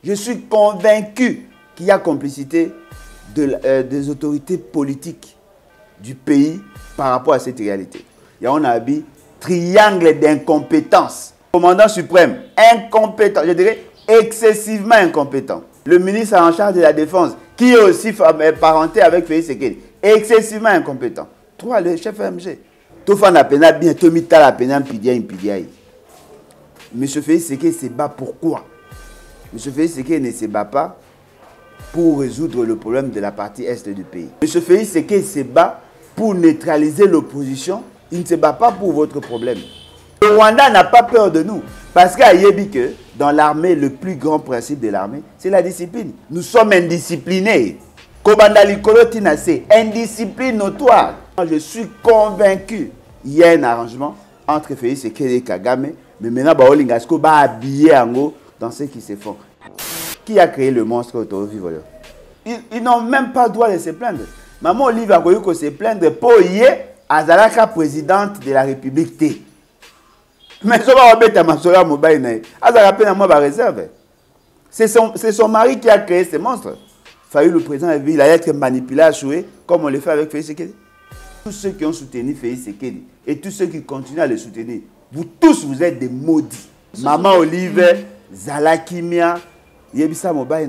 Je suis convaincu qu'il y a complicité des autorités politiques du pays par rapport à cette réalité. Il y a un triangle d'incompétence. Commandant suprême, incompétent, je dirais excessivement incompétent. Le ministre en charge de la défense, qui est aussi parenté avec Félix Tshisekedi, excessivement incompétent. 3, le chef MG. Tout le monde a bien, tout le monde a bien, Monsieur Félix Tshisekedi se bat pourquoi? Monsieur Félix Tshisekedi ne se bat pas pour résoudre le problème de la partie est du pays. Monsieur Félix Tshisekedi se bat pour neutraliser l'opposition. Il ne se bat pas pour votre problème. Le Rwanda n'a pas peur de nous. Parce qu'il y a dit que dans l'armée, le plus grand principe de l'armée, c'est la discipline. Nous sommes indisciplinés. Kobandali Kolotina, c'est indiscipline notoire. Je suis convaincu qu'il y a un arrangement entre Félix Tshisekedi et Kagame. Mais maintenant, Baolingasko va habiller Ango dans ce qui se font. Qui a créé le monstre auto-vivre? Ils n'ont même pas le droit de se plaindre. Maman Olive a voulu se plaindre pour y Azalaka présidente de la République. Mais ça va remettre à Massola Mobile. Azalaka moi réserve. C'est son mari qui a créé ce monstre. Fallu le président il a été manipulé à jouer comme on le fait avec Félix Tshisekedi. Tous ceux qui ont soutenu Félix Tshisekedi et tous ceux qui continuent à le soutenir, vous tous vous êtes des maudits. Maman Olive, Zalakimia, Yebisa Mobile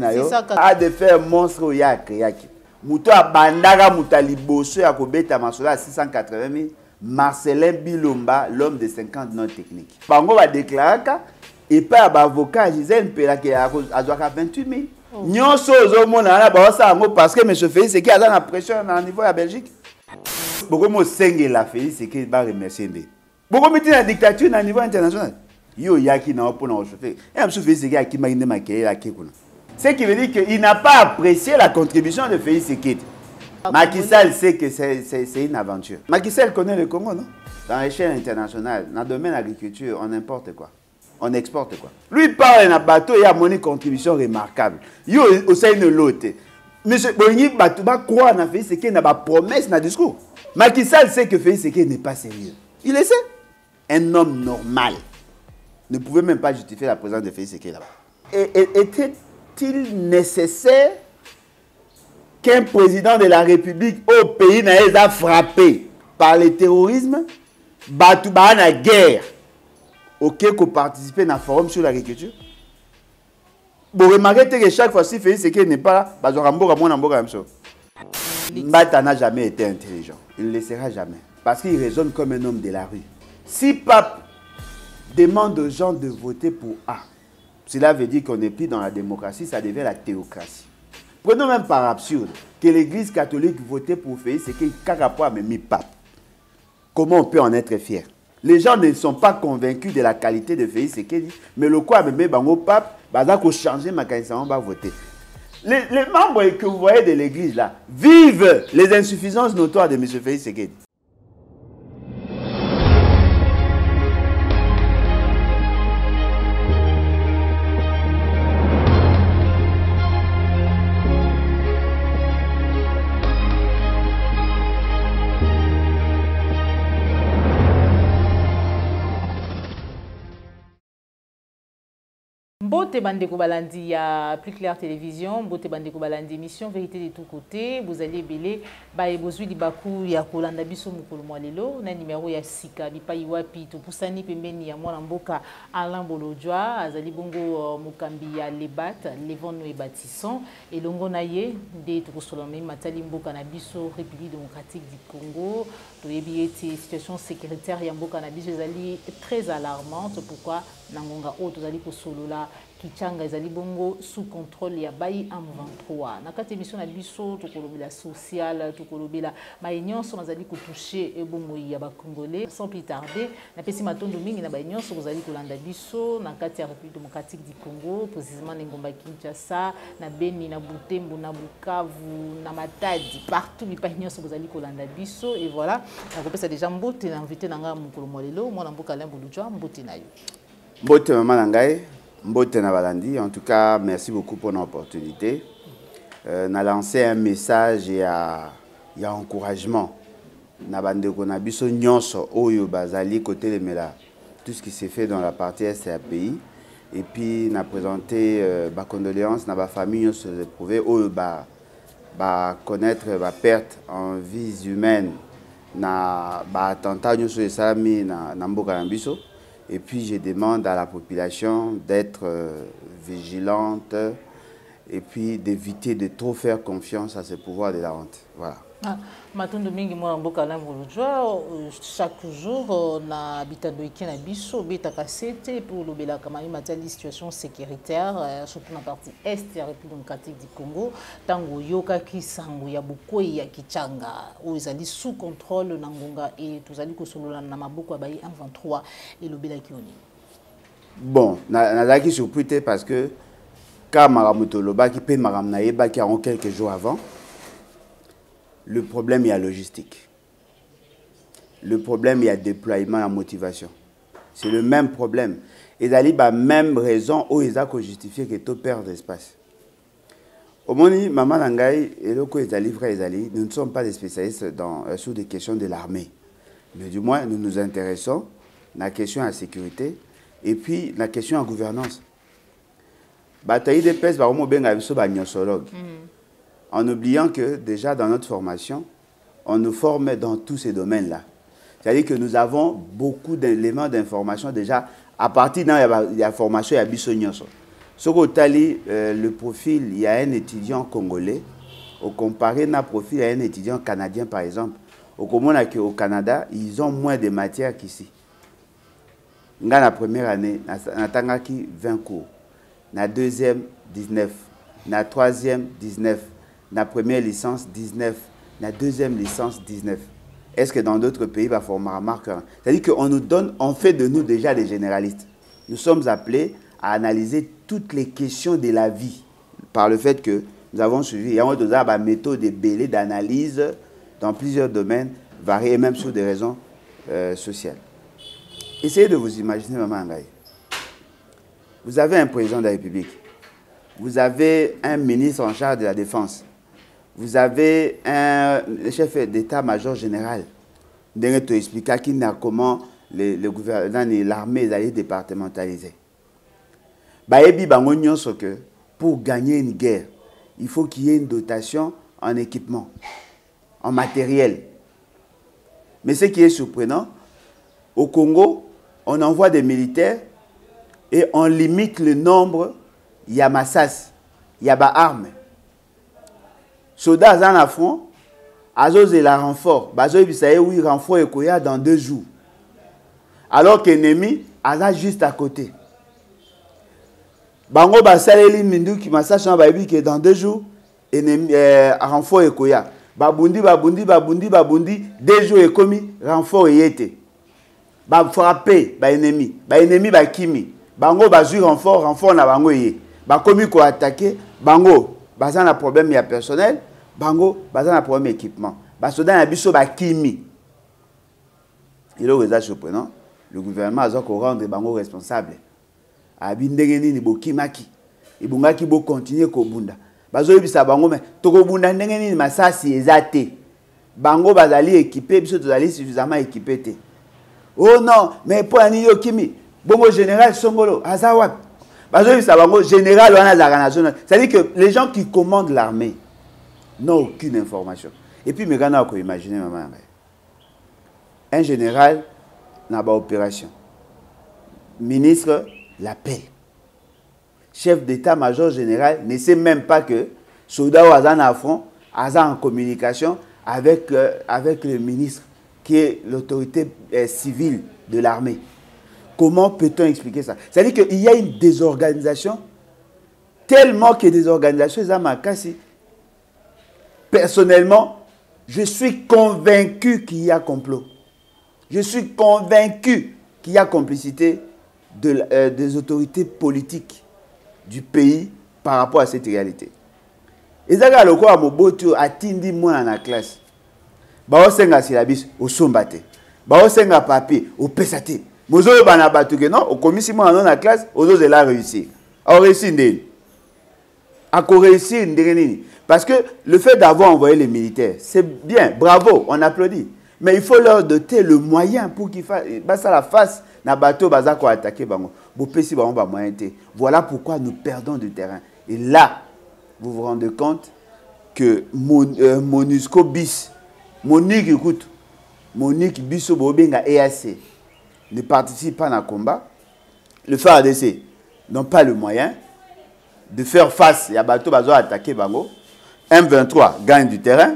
a de faire monstre au Yakriaki. Mouto a bandara moutaliboso ya kobeta masola 680 000. Marcelin Bilomba, l'homme de 50 non techniques. Bango va déclarer et pas avocat Gisèle Pela qui a 28 000. Nyonso ozomona na ba sa ngo parce que monsieur Félix Tshisekedi a la pression au niveau de la Belgique. Beaucoup mo senge la Félix Tshisekedi ba remercier ndé. Beaucoup meti la dictature au niveau international. Yo yaki na opona au chauffeur. Et monsieur Félix Tshisekedi a ki magine makeye la kekuna. Ce qui veut dire qu'il n'a pas apprécié la contribution de Félix Tshisekedi. Macky Sall sait que c'est une aventure. Macky Sall connaît le Congo, non? Dans l'échelle internationale, dans le domaine de l'agriculture, on importe quoi? On exporte quoi? Lui parle d'un bateau, il y a une contribution remarquable. Il y a aussi une lotte. Monsieur Bongi Batouba croit dans Félix Tshisekedi, il y a une promesse dans le discours. Macky Sall sait que Félix Tshisekedi n'est pas sérieux. Il le sait. Un homme normal ne pouvait même pas justifier la présence de Félix Tshisekedi là-bas. Était-il nécessaire qu'un président de la République au pays n'a été frappé par le terrorisme, Batouba na guerre, auquel qu'on participe dans le forum sur l'agriculture? Vous remarquez que chaque fois si Félix Tshisekedi n'est pas là, Mbata n'a jamais été intelligent. Il ne le sera jamais. Parce qu'il raisonne comme un homme de la rue. Si Pape demande aux gens de voter pour A, cela veut dire qu'on n'est plus dans la démocratie, ça devient la théocratie. Prenons même par absurde que l'église catholique votait pour Félix Tshisekedi qu'à rapport à Mimi Pape. Comment on peut en être fier? Les gens ne sont pas convaincus de la qualité de Félix Tshisekedi, mais le quoi Mimi Bango Pape, qu'on changer ma qualité, on va voter. Les membres que vous voyez de l'église là vivent les insuffisances notoires de M. Félix Tshisekedi. Mbote Bandeko Balandi, il y a Plus Clair Télévision, Mbote Bandeko Balandi, émission Vérité de tous côtés. Vous allez belé, Baebozui Libaku, ya Kolanda Biso Mukolo Mwalelo, na numéro ya Sika, Bipa Iwapi, Topusani Pembeni, ya Mwana Mboka, Alain Bolodjoa, Azali Bongo Mukambi ya Lebat, Levon Noé Batisson, et Longo Naye, de Tokosolame, Matali Mboka na Biso, République démocratique du Congo. La situation sécuritaire ya Mboka na Biso ezali très alarmante. Pourquoi Nangonga O tozali ko solola Kichanga ezali bongo sous contrôle ya Bayi M23. Na kati émission na biso tokolobela social, tokolobela bayinyonso mazali ko toucher ebongo ya ba Congolais. Sans plus tarder, na pesi matondo mingi na bayinyonso kozali kolanda biso na kati ya République démocratique du Congo, précisément na Ngomba Kinshasa, na Beni, na Butembo, na Bukavu, na Matadi, partout bayinyonso kozali kolanda biso. Et voilà, na kopesa déjà mbote na invité nanga Mukolo Mwalelo, mwana mboka Alain Bolodjoa, mbote na yo. Mbote maman nangai. Mbote na Balandi, en tout cas, merci beaucoup pour l'opportunité. On a lancé un message et il y a encouragement. Na bandeko na biso nyonso oyo bazali côté les mela. Tout ce qui s'est fait dans la partie est du pays. Et puis, n'a présenté ma condoléance dans ma famille, se retrouver où connaître ma perte en vie humaine, na attentat sur les salami na mboka nambiso. Et puis, je demande à la population d'être vigilante et puis d'éviter de trop faire confiance à ce pouvoir de la honte. Voilà. Matondo mingi mwana mboka la mulujwa chaque jour na bitando ikena biso beta kasete pour lobela kama matali situation sécuritaire surtout na partie est de la République démocratique du Congo tango yoka kisango ya bokoi ya kichanga o ezali sous contrôle na ngonga et tozali kosolola na maboko ya bayi 23 et lobela kioni. Bon, nazaki surpris parce que quand Maramuto loba qui peut maram na yeba qui a quelques jours avant. Le problème, il y a logistique. Le problème, il y a déploiement et motivation. C'est le même problème. Et d'aller la même raison où ils ont justifié que tout perd d'espace. Au moment où Maman Nangaï et le frère Ezali, nous ne sommes pas des spécialistes sur des questions de l'armée. Mais du moins, nous nous intéressons à la question de la sécurité et puis la question de la gouvernance. Bataille de pèse, en oubliant que déjà dans notre formation, on nous forme dans tous ces domaines-là. C'est-à-dire que nous avons beaucoup d'éléments d'information déjà à partir de la formation à Bissonyoso. Sur le profil, il y a un étudiant congolais, au comparé à profil, il y a un étudiant canadien par exemple. Au Canada, ils ont moins de matières qu'ici. Dans la première année, on a 20 cours. Dans la deuxième, 19. Dans la troisième, 19. La première licence, 19. La deuxième licence, 19. Est-ce que dans d'autres pays, il va former un marqueur? C'est-à-dire qu'on nous donne, on fait de nous déjà des généralistes. Nous sommes appelés à analyser toutes les questions de la vie par le fait que nous avons suivi. Il y a une méthode de bélé d'analyse dans plusieurs domaines variés, même sur des raisons sociales. Essayez de vous imaginer, Maman Ngaï. Vous avez un président de la République. Vous avez un ministre en charge de la Défense. Vous avez un chef d'état-major général. Vous expliquer comment le gouvernement et l'armée allaient départementaliser. Pour gagner une guerre, il faut qu'il y ait une dotation en équipement, en matériel. Mais ce qui est surprenant, au Congo, on envoie des militaires et on limite le nombre. Il y a massas, il y a armes. Soldats en affront, Azos et la renfort. Bazo bisaye oui renfort et koya dans 2 jours. Alors qu'ennemi, Aza juste à côté. Bango basaleli mindu qui massage en baby que dans 2 jours, ennemi renfort et koya. Babundi, 2 jours et commis, renfort et été. Ba frappé, ba ennemi ba kimi. Bango bazu renfort na bango yé. Ba commis ko attaquer, bango bazan a problème ya personnel. Bango, bazan a problème équipement. Basoda na biso ba kimi. Il est surprenant. Le gouvernement a rendre bango responsable. Abindengeni ni bokimaki. Ibungaki bo continuer ko bunda. Bazo yebisa bango mais toko bunda ndengeni ni masasi ezate. Bango bazali équipé, biso tozali suffisamment équipé te. Oh non, mais pour ani yo kimi. Bongo général Songolo, azawap. Bazo yebisa bango général wana za national. C'est-à-dire que les gens qui commandent l'armée n'ont aucune information. Et puis, maintenant, on peut imaginer, maman, un général n'a pas opération. Ministre l'appelle. Chef d'état-major général ne sait même pas que soldat ou Azan à front, Azan en communication avec le ministre qui est l'autorité civile de l'armée. Comment peut-on expliquer ça? C'est-à-dire qu'il y a une désorganisation, tellement que des organisations, personnellement, je suis convaincu qu'il y a complot. Je suis convaincu qu'il y a complicité des autorités politiques du pays par rapport à cette réalité. Et ça, quand on a Mobutu atteint moi dans la classe, on senga syllabus au sombate, on senga papier au pesate. Mozo bana batuke non, au commission moi dans la classe, on ose la réussir. On réussit ndé. À réussir ndé. Parce que le fait d'avoir envoyé les militaires, c'est bien, bravo, on applaudit. Mais il faut leur doter le moyen pour qu'ils fassent la face na bateau baza ko attaquer bango bopesi bango ba moyen te. Voilà pourquoi nous perdons du terrain. Et là vous vous rendez compte que MONUSCO bis Monique écoute Monique biso bobenga EAC ne participe pas dans le combat. Le FARDC n'ont pas le moyen de faire face à bateau bazo attaquer bango. M23 gagne du terrain.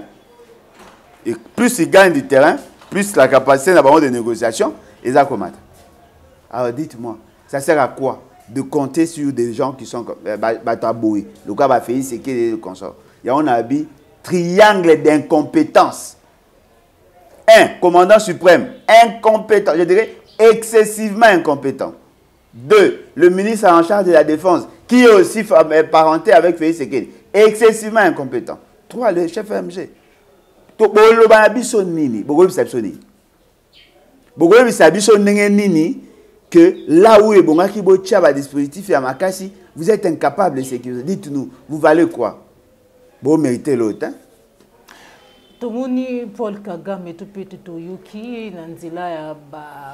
Et plus il gagne du terrain, plus la capacité de négociation, ils ont combattu. Alors dites-moi, ça sert à quoi de compter sur des gens qui sont bataboués? Le cas va faire c'est qu'il est le consort. Il y a un habit triangle d'incompétence. Un, commandant suprême, incompétent, je dirais excessivement incompétent. Deux, le ministre en charge de la défense, qui est aussi parenté avec Félix Sekedi, excessivement incompétent. Trois, le chef MG. Que là où est bon qui a dispositif et à Makassi, vous êtes incapable de sécuriser. Dites-nous, vous valez quoi? Vous méritez l'autre. Hein? Tomoni Paul Kagame to pete toyoki na nzela ya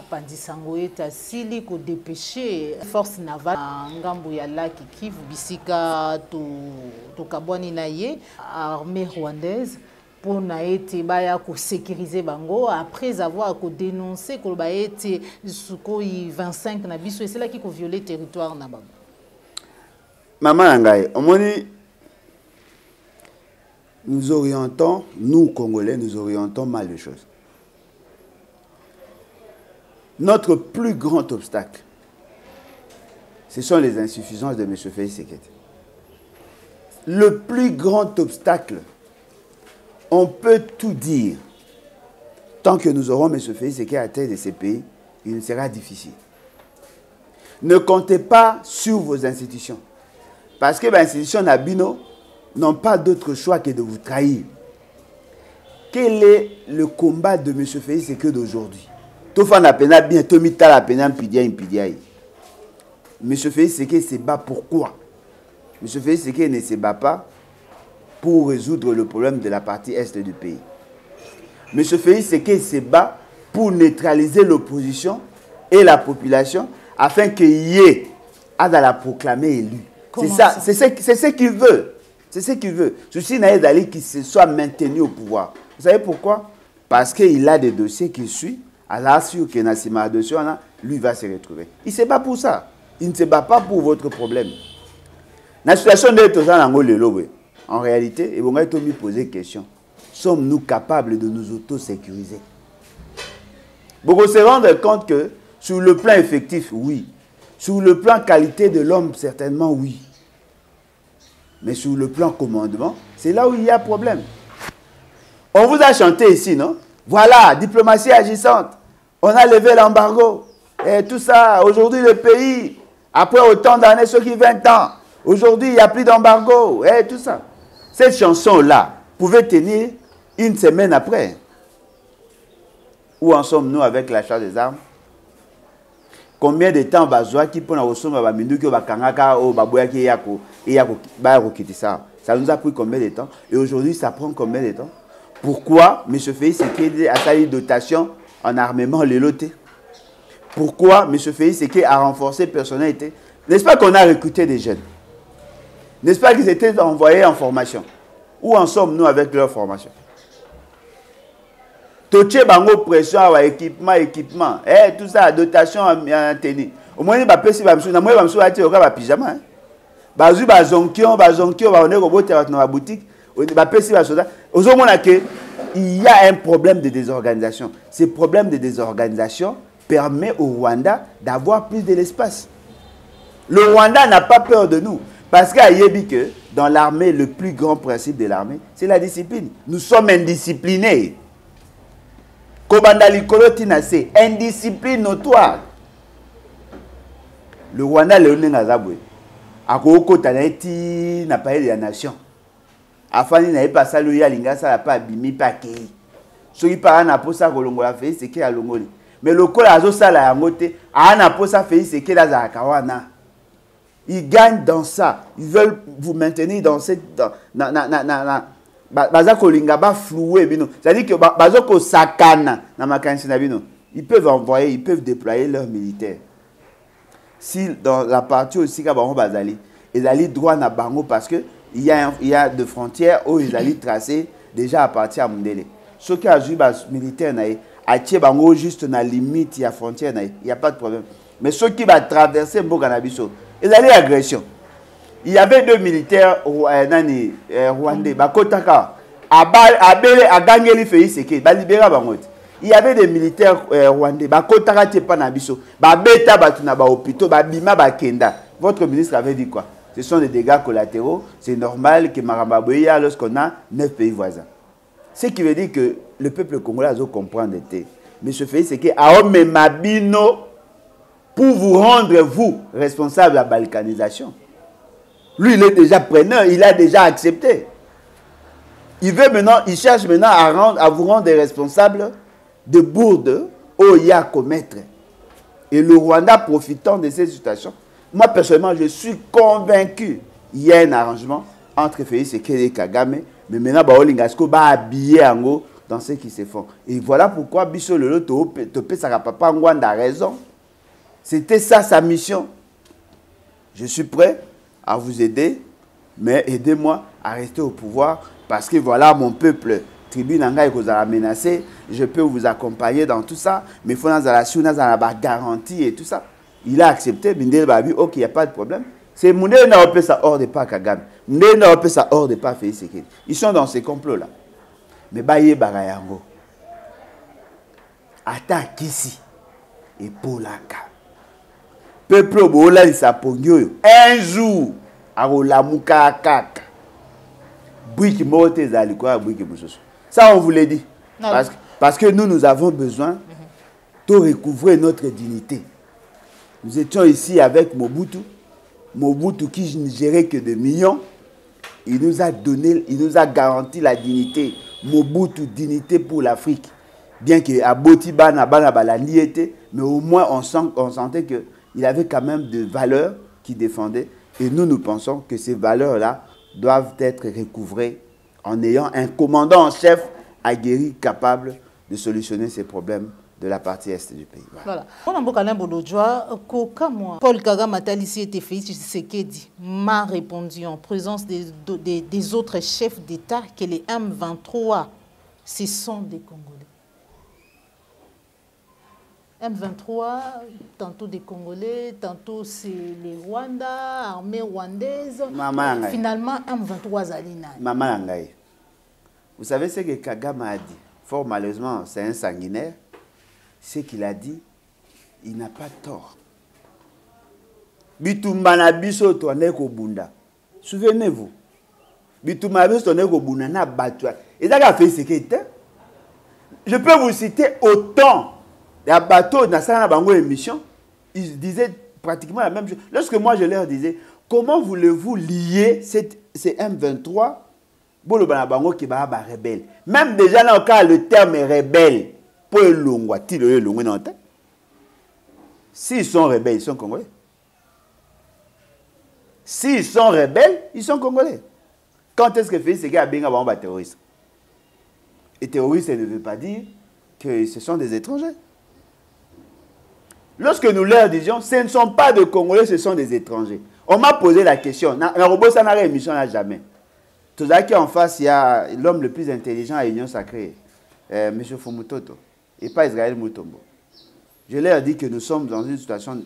pandisango eta sili ko dépêcher force navale ngambo ya laki Kivu bisika to kabwani na ye armée rwandaise pour na été baya ko sécuriser bango après avoir ko dénoncer ko ba été sukoi 25 na biso et c'est là qui ko violer territoire na bango. Maman ngai omoni nous orientons, nous Congolais, nous orientons mal les choses. Notre plus grand obstacle, ce sont les insuffisances de M. Félix Sekedi. Le plus grand obstacle, on peut tout dire. Tant que nous aurons M. Félix Sekedi à la tête de ces pays, il sera difficile. Ne comptez pas sur vos institutions. Parce que les institutions Nabino n'ont pas d'autre choix que de vous trahir. Quel est le combat de M. Félix Sekedi d'aujourd'hui? Tout le monde a bien, tout le monde a bien, M. Félix Sekedi se bat pourquoi? M. Félix Sekedi ne se bat pas pour résoudre le problème de la partie est du pays. M. Félix Sekedi se bat pour neutraliser l'opposition et la population afin qu'il y ait à la proclamer élu. C'est ce qu'il veut. C'est ce qu'il veut. Ceci n'a pas qui se soit maintenu au pouvoir. Vous savez pourquoi? Parce qu'il a des dossiers qu'il suit. Alors, sûr que Nassima a dossier, lui va se retrouver. Il ne se bat pour ça. Il ne se bat pas pour votre problème. La situation de en réalité, et vous m'avez posé une question. Sommes-nous capables de nous auto-sécuriser? Vous se rendre compte que sur le plan effectif, oui. Sur le plan qualité de l'homme, certainement, oui. Mais sur le plan commandement, c'est là où il y a problème. On vous a chanté ici, non? Voilà, diplomatie agissante. On a levé l'embargo. Et tout ça, aujourd'hui, le pays, après autant d'années, ceux qui 20 ans, aujourd'hui, il n'y a plus d'embargo. Et tout ça. Cette chanson-là pouvait tenir une semaine après. Où en sommes-nous avec l'achat des armes? Combien de temps bazoa qui pona osoma ba minduki ba kangaka o baboya ki yako ça nous a pris combien de temps et aujourd'hui ça prend combien de temps? Pourquoi M. Félix Sekedi a sali dotation en armement les lotés? Pourquoi M. Félix Sekedi a renforcé personnalité? N'est-ce pas qu'on a recruté des jeunes? N'est-ce pas qu'ils étaient envoyés en formation? Où en sommes-nous avec leur formation? Toché bango pression à équipement, tout ça, dotation en tenue. Au moins, il va passer par la pyjama. Bazu bazonkion, on est robot dans la boutique, il va passer par ça. Il y a un problème de désorganisation. Ce problème de désorganisation permet au Rwanda d'avoir plus de l'espace. Le Rwanda n'a pas peur de nous. Parce qu'à Yébike, dans l'armée, le plus grand principe de l'armée, c'est la discipline. Nous sommes indisciplinés. C'est indiscipline notoire. Le Rwanda, le Ngazabwe, a Tanaiti n'a pas de la nation. Afin de n'aller pas saluer à l'Ingasa, pas bimi pas kei. Ce qui parle n'a pas ça Golongola fait, c'est qu'il a l'ongoli. Mais le col a ça la moté, a n'a pas ça fait, c'est qu'il a la kawana. Ils gagnent dans ça. Ils veulent vous maintenir dans cette. Bazako linga ba floué bino. C'est-à-dire que bazako sakana na makanisi na bino. ils peuvent envoyer, ils peuvent déployer leurs militaires. Si dans la partie aussi, ils allaient droit à Bango parce qu'il y a des frontières où ils allaient tracer déjà à partir de Mundele. Ceux qui ont joué militaire, à Bango juste dans la limite, il y a frontière, il n'y a pas de problème. Mais ceux qui vont traverser Mboganabiso, ils allaient agression. Il y avait 2 militaires rwandais, Bakotaka, Abele, Agangeli Feiseke, Balibera Bangot. Il y avait des militaires rwandais, Bakotaka Tepanabiso, Babeta Batuna Baopito, Babima Bakenda. Votre ministre avait dit quoi? Ce sont des dégâts collatéraux. C'est normal que Marambaboya, lorsqu'on a 9 pays voisins. Ce qui veut dire que le peuple congolais doit comprendre. Mais ce fait, c'est que Aome Mabino, pour vous rendre, vous, responsable de la balkanisation. Lui, il est déjà preneur, il a déjà accepté. Il veut maintenant, il cherche maintenant à vous rendre responsables de bourdes où il y a à commettre. Et le Rwanda, profitant de cette situation, moi personnellement, je suis convaincu qu'il y a un arrangement entre Félix Tshisekedi et Kagame, mais maintenant, Baolingasko va habiller Ango dans ce qui se font. Et voilà pourquoi Bisso Lolo Topé Sarapapa Ngwanda a raison. C'était ça sa mission. Je suis prêt à vous aider, mais aidez-moi à rester au pouvoir parce que voilà mon peuple. Tribu Nanga vous a menacé, je peux vous accompagner dans tout ça, mais il faut la garantie et tout ça. Il a accepté, Bindel Babi, ok, il n'y a pas de problème. C'est Moundé n'a pas ça hors de pas Kagame. Moundé n'a pas ça hors de pas Félix Tshisekedi. Ils sont dans ces complots-là. Mais Baye Barayango, attaque ici et Polaka. Peuple Bola il s'appongyo. Un jour, à Olamuka Kaka. Bouiki Mote Zalikwa, Bouiki Moussoso. Ça, on vous l'a dit. Parce que nous avons besoin de recouvrer notre dignité. Nous étions ici avec Mobutu. Mobutu qui ne gérait que des millions. Il nous a donné, il nous a garanti la dignité. Mobutu, dignité pour l'Afrique. Bien qu'à Botiba, mais au moins on sentait qu'il avait quand même des valeurs qu'il défendait. Et nous pensons que ces valeurs-là doivent être recouvrées en ayant un commandant en chef aguerri capable de solutionner ces problèmes de la partie est du pays. Voilà. Paul Kagame Atalissi était Félix Tshisekedi m'a répondu en présence des autres chefs d'État que les M23, ce sont des Congolais. M23, tantôt des Congolais, tantôt c'est les Rwandais, armée rwandaise. Finalement, M23 Zalina. Maman Langaï. Vous savez ce que Kagame a dit? Fort malheureusement, c'est un sanguinaire. Ce qu'il a dit, il n'a pas tort. Bitumbana biso toane ko bunda. Souvenez-vous. Bitumbana biso toane ko bunda na batwa. Et ça a fait ce qu'il était. Je peux vous citer autant. Les bateaux dans sa bango émission, ils disaient pratiquement la même chose. Lorsque moi je leur disais, comment voulez-vous lier ces M23 pour le bango qui va rebelle? Même déjà dans le cas le terme rebelle, pour le longo, s'ils sont rebelles, ils sont congolais. S'ils sont rebelles, ils sont congolais. Quand est-ce que Félix Tshisekedi a bien un terroriste? Et terroriste, ça ne veut pas dire que ce sont des étrangers. Lorsque nous leur disions, ce ne sont pas des Congolais, ce sont des étrangers. On m'a posé la question. La robot, ça n'a rien émission là jamais. Tout ça qui en face, il y a l'homme le plus intelligent à l'Union sacrée, M. Fumutoto, et pas Israël Mutombo. Je leur ai dit que nous sommes dans une situation,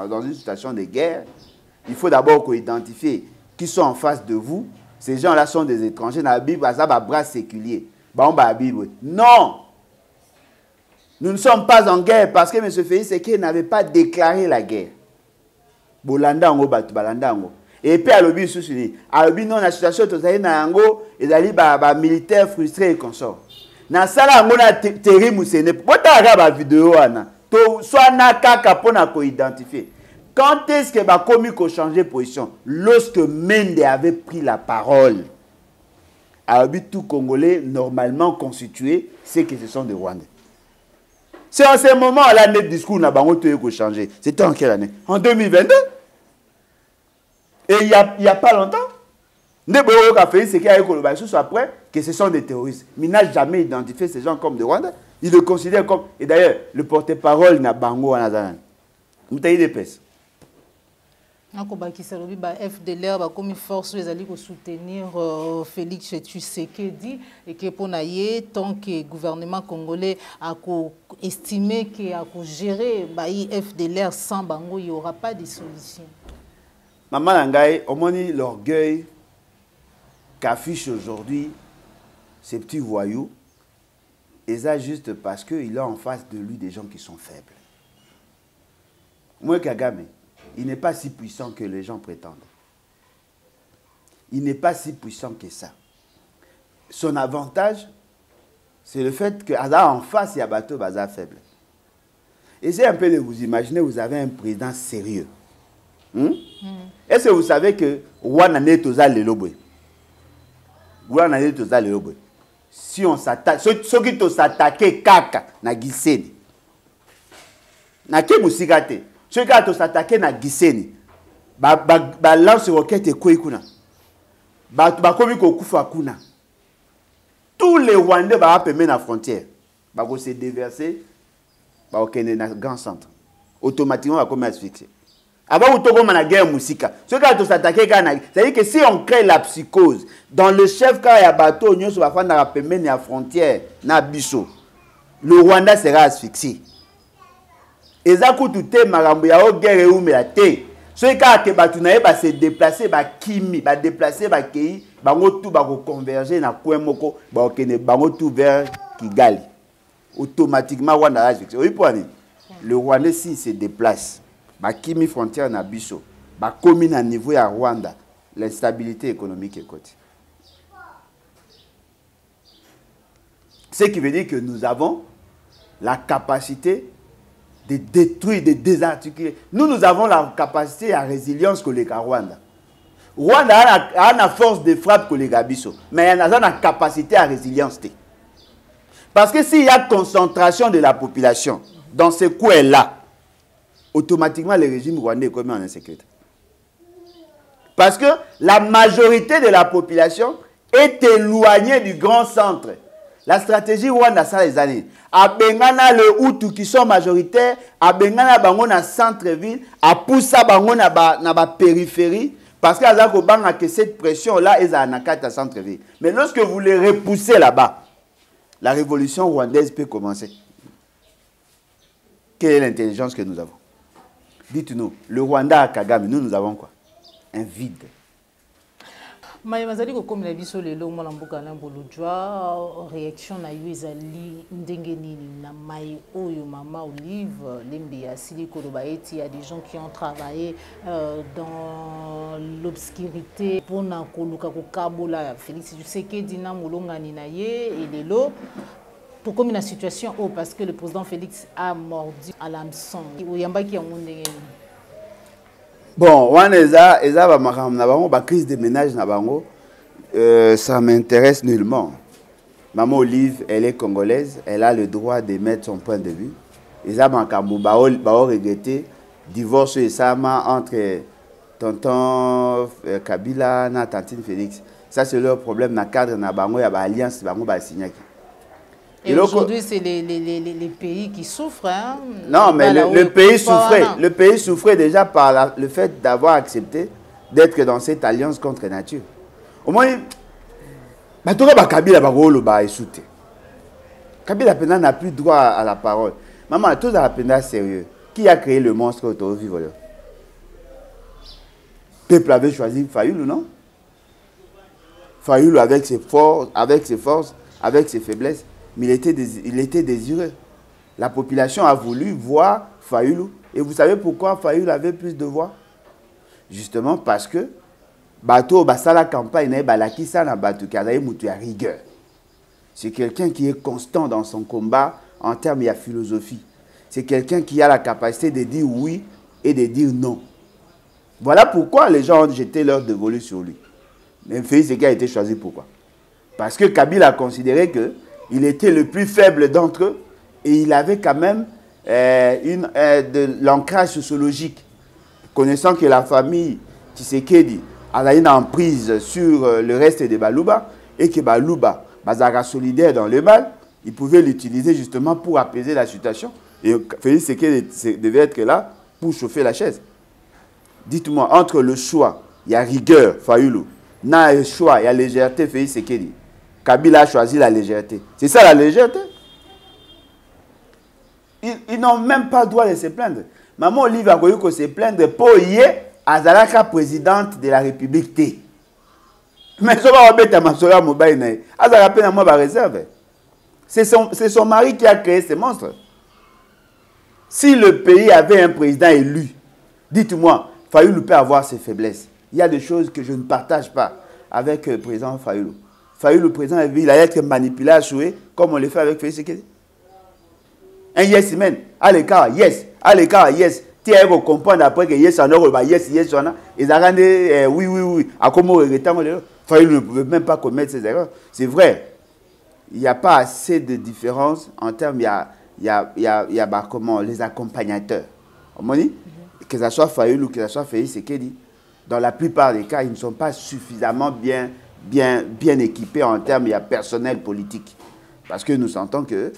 dans une situation de guerre. Il faut d'abord qu'on identifie qui sont en face de vous. Ces gens-là sont des étrangers. Dans la Bible, ça va bras séculier. Non! Nous ne sommes pas en guerre parce que M. Félix Tshisekedi n'avait pas déclaré la guerre. Et puis, à l'objet, non, la situation est militaire frustré et consort. Dans la terrible, c'est une vidéo. Soit identifié. Quand est-ce que va commis qu'on changeait de position? Lorsque Mende avait pris la parole. À tout Congolais normalement constitué, c'est que ce sont des Rwandais. C'est en ce moment-là que le discours n'a pas changé. C'était en quelle année? En 2022. Et il n'y a pas longtemps. Après que ce sont des terroristes. Mais il n'a jamais identifié ces gens comme des Rwandais. Il le considère comme... Et d'ailleurs, le porte-parole n'a bango en Azanan. Vous avez des pèses. FDLR a comme force de soutenir Félix Tshisekedi et que pour naïe tant que le gouvernement congolais a estimé qu'il a géré FDLR sans bango, il n'y aura pas de solution. Maman Langaï, au moins l'orgueil qu'affiche aujourd'hui ces petits voyous, et ça juste parce qu'il a en face de lui des gens qui sont faibles. Moi, Kagame, il n'est pas si puissant que les gens prétendent. Il n'est pas si puissant que ça. Son avantage, c'est le fait qu'Aza en face, il y a bateau Baza faible. Essayez un peu de vous imaginer, vous avez un président sérieux. Est-ce que vous savez que Ouanane Toza Lelobwe? Ouanane Toza Lelobwe. Si on s'attaque, ceux qui s'attaquent kaka na giseni. Na ke musigate. Ceux qui s'attaquent na giseni. Ba lance roquette kwe kuna. Ba komi ko kufa kuna. Tous les Rwandais ba pemer na frontière. Ba ko se déverser. Ba okene na grand centre. Automatiquement ba komi asphyxier. Avant de la guerre musika, ceux qui s'attaquent, c'est-à-dire que si on crée la psychose, dans le chef, quand il y a bateau, on va faire la frontière, le Rwanda sera asphyxié. Et ça coûte tout marambo ya guerre ou mais té. Ceux qui se déplacer, kimi, déplacer, kei, tout converger na Kwemoko, tout vers Kigali. Automatiquement Rwanda asphyxié. Oui, le Rwanda si se déplace. Kimi frontière na biso, commune à niveau à Rwanda, l'instabilité économique est côté. Ce qui veut dire que nous avons la capacité de détruire, de désarticuler. Nous avons la capacité à résilience que les Rwanda. Rwanda a une force de frappe que les Gabiso, mais il y a une capacité à résilience. Parce que s'il y a concentration de la population dans ce coin-là, automatiquement le régime rwandais est commis en insécurité. Parce que la majorité de la population est éloignée du grand centre. La stratégie Rwanda, ça les années. À Bengana, le Hutu qui sont majoritaires, à Bengana, bango na centre-ville, à Poussa, bango na ba périphérie, parce que cette pression-là est à centre-ville. Mais lorsque vous les repoussez là-bas, la révolution rwandaise peut commencer. Quelle est l'intelligence que nous avons? Dites-nous, le Rwanda à Kagame, nous avons quoi? Un vide. Mazali ko comme la biso lelo mwana mboka na bolojwa réaction na yo ezali ndenge nini na mai oyo mama Olive lembe ya sili koloba eti il y a des gens qui ont travaillé dans l'obscurité pour na koluka ko kabola Félix Tshisekedi na molongani na ye et lelo pour comme une situation parce que le président Félix a mordu à l'hameçon. Bon, la crise de ménage, ça m'intéresse nullement. Maman Olive, elle est congolaise, elle a le droit de mettre son point de vue. Ils ont regretté divorce et sama entre tonton Kabila et tantine Félix. Ça, c'est leur problème dans le cadre de l'alliance qui a signé. Et aujourd'hui, c'est les pays qui souffrent. Hein? Non, mais le pays souffrait déjà par le fait d'avoir accepté d'être dans cette alliance contre nature. Au moins, Kabila n'a plus droit à la parole. Maman, tout ça a sérieux. Qui a créé le monstre auto-vivre? Le peuple avait choisi Fayoulou, non? Fayoulou avec ses forces, avec ses faiblesses. Mais il était désireux. La population a voulu voir Fayoulou. Et vous savez pourquoi Fayoulou avait plus de voix? Justement parce que Bato Basala campagne rigueur. C'est quelqu'un qui est constant dans son combat en termes de philosophie. C'est quelqu'un qui a la capacité de dire oui et de dire non. Voilà pourquoi les gens ont jeté leur dévolu sur lui. Mais Félix Tshisekedi a été choisi pourquoi? Parce que Kabila a considéré que il était le plus faible d'entre eux et il avait quand même de l'ancrage sociologique. Connaissant que la famille Tshisekedi a une emprise sur le reste de Baluba et que Baluba est solidaire dans le mal, il pouvait l'utiliser justement pour apaiser la situation. Et Félix Tshisekedi devait être là pour chauffer la chaise. Dites-moi, entre le choix, il y a rigueur, Fayulu. Dans le choix, il y a légèreté, Félix Tshisekedi. Kabila a choisi la légèreté. C'est ça la légèreté? Ils n'ont même pas le droit de se plaindre. Maman Olive a voulu se plaindre pour y Azalaka présidente de la République. Mais ça va remettre à ma soeur Mobile. Azalaka peine à moi réserve. C'est son mari qui a créé ces monstres. Si le pays avait un président élu, dites-moi, Fayulu peut avoir ses faiblesses. Il y a des choses que je ne partage pas avec le président Fayulu. Fayulu, le président, il a été manipulé à jouer comme on le fait avec Félix Tshisekedi. Un yes man, à l'écart, yes, à l'écart, yes. Tu as comprendre après que yes, on a yes, yes, on a. Ils ont rendu oui. À comment regretter, Fayulu ne pouvait même pas commettre ces erreurs. C'est vrai, il n'y a pas assez de différence en termes, il y a comment, les accompagnateurs. On dit, que ce soit Fayulu ou que ce soit Félix Tshisekedi, dans la plupart des cas, ils ne sont pas suffisamment bien équipés en termes de personnel politique. Parce que nous sentons que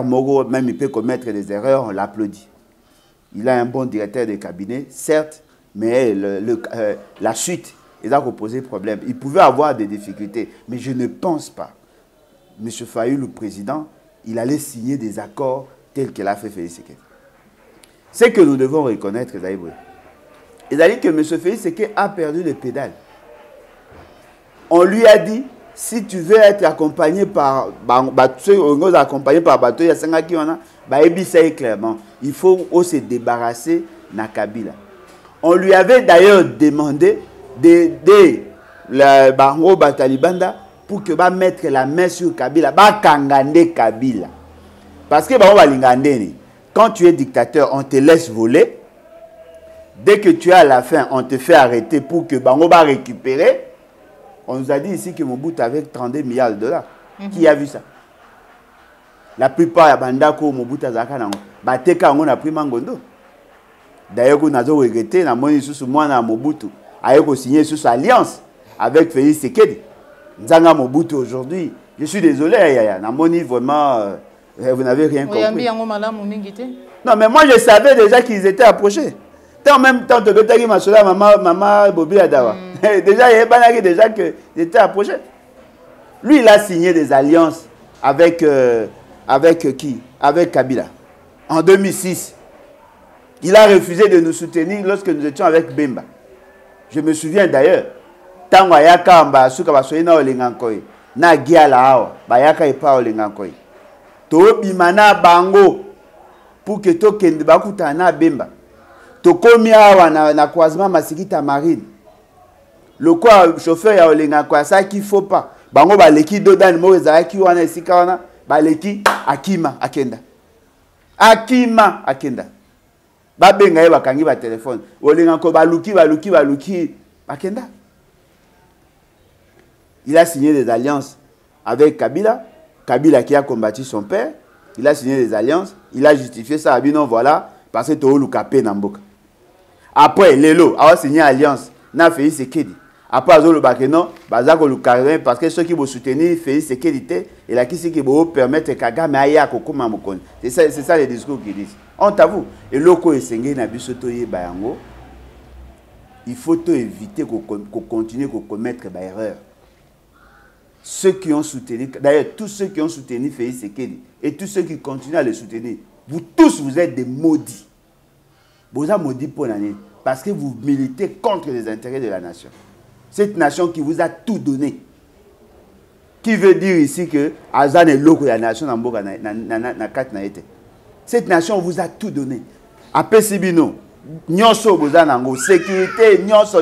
Mogo, même il peut commettre des erreurs, on l'applaudit. Il a un bon directeur de cabinet, certes, mais la suite, il a posé problème. Il pouvait avoir des difficultés, mais je ne pense pas. M. Fayulu, le président, il allait signer des accords tels qu'il a fait Félix Tshisekedi. C'est que nous devons reconnaître, il a dit que M. Félix Tshisekedi a perdu les pédales. On lui a dit, si tu veux être accompagné par bateau, il y a 5 qui on a, clairement, il faut se débarrasser de Kabila. On lui avait d'ailleurs demandé d'aider le Bango Batalibanda pour que va mettre la main sur Kabila, va kangande Kabila. Parce que quand tu es dictateur, on te laisse voler. Dès que tu es à la fin, on te fait arrêter pour que Bango va récupérer. On nous a dit ici que Mobutu avait 32 milliards de dollars. Qui a vu ça? La plupart des Bandako, Mobutu a Bateka, on a pris Mangondo. D'ailleurs, on a regretté, on a sous moi, Mobutu a signé sous alliance avec Félix Tshisekedi. Nzanga Mobutu aujourd'hui. Je suis désolé, Namoni vraiment, vous n'avez rien compris. Non, mais moi je savais déjà qu'ils étaient approchés. En même temps, tu as maman Bobi Adawa. Déjà, il y a déjà qu'ils étaient approchés. Lui, il a signé des alliances avec qui? Avec Kabila. En 2006. Il a refusé de nous soutenir lorsque nous étions avec Bemba. Je me souviens d'ailleurs. Tango ayaka amba suka basoyina olingankoi. Na giala awa. Bayaka epa olingankoi. To bimana bango. Pour que to kende bakuta na Bemba. To komi awa na croisement Masikita Marine. Le quoi chauffeur ya olingankoi ça qu'il faut pas. Bango baleki dodan mo ezaki wana esika wana baleki akima akenda. Akima akenda. Babenga ye bakangi ba téléphone. Olingankoi baluki akenda. Il a signé des alliances avec Kabila. Kabila qui a combattu son père. Il a signé des alliances. Il a justifié ça. Non, voilà. Parce que Toho Lukapé Namboka. Après, Lelo a signé alliance. Na Félix Tshisekedi. Après, Azolo Bakeno, Bazako Lukapé. Parce que ceux qui vont soutenir Félix Tshisekedi, et là, qui vont permettre Kagame Aya Kokuma Mokon. C'est ça les discours qu'ils disent. On t'avoue. Et Loko et Sengé Nabisotoye Bayango. Il faut éviter qu'on continue à commettre des erreurs. Ceux qui ont soutenu, d'ailleurs tous ceux qui ont soutenu Félix Tshisekedi et tous ceux qui continuent à le soutenir, vous tous vous êtes des maudits. Vous êtes maudits pour l'année parce que vous militez contre les intérêts de la nation. Cette nation qui vous a tout donné. Qui veut dire ici que Azan est l'eau de la nation cette nation vous a tout donné. Après Sibino, Nyonso Bozanango, sécurité, Nyonso.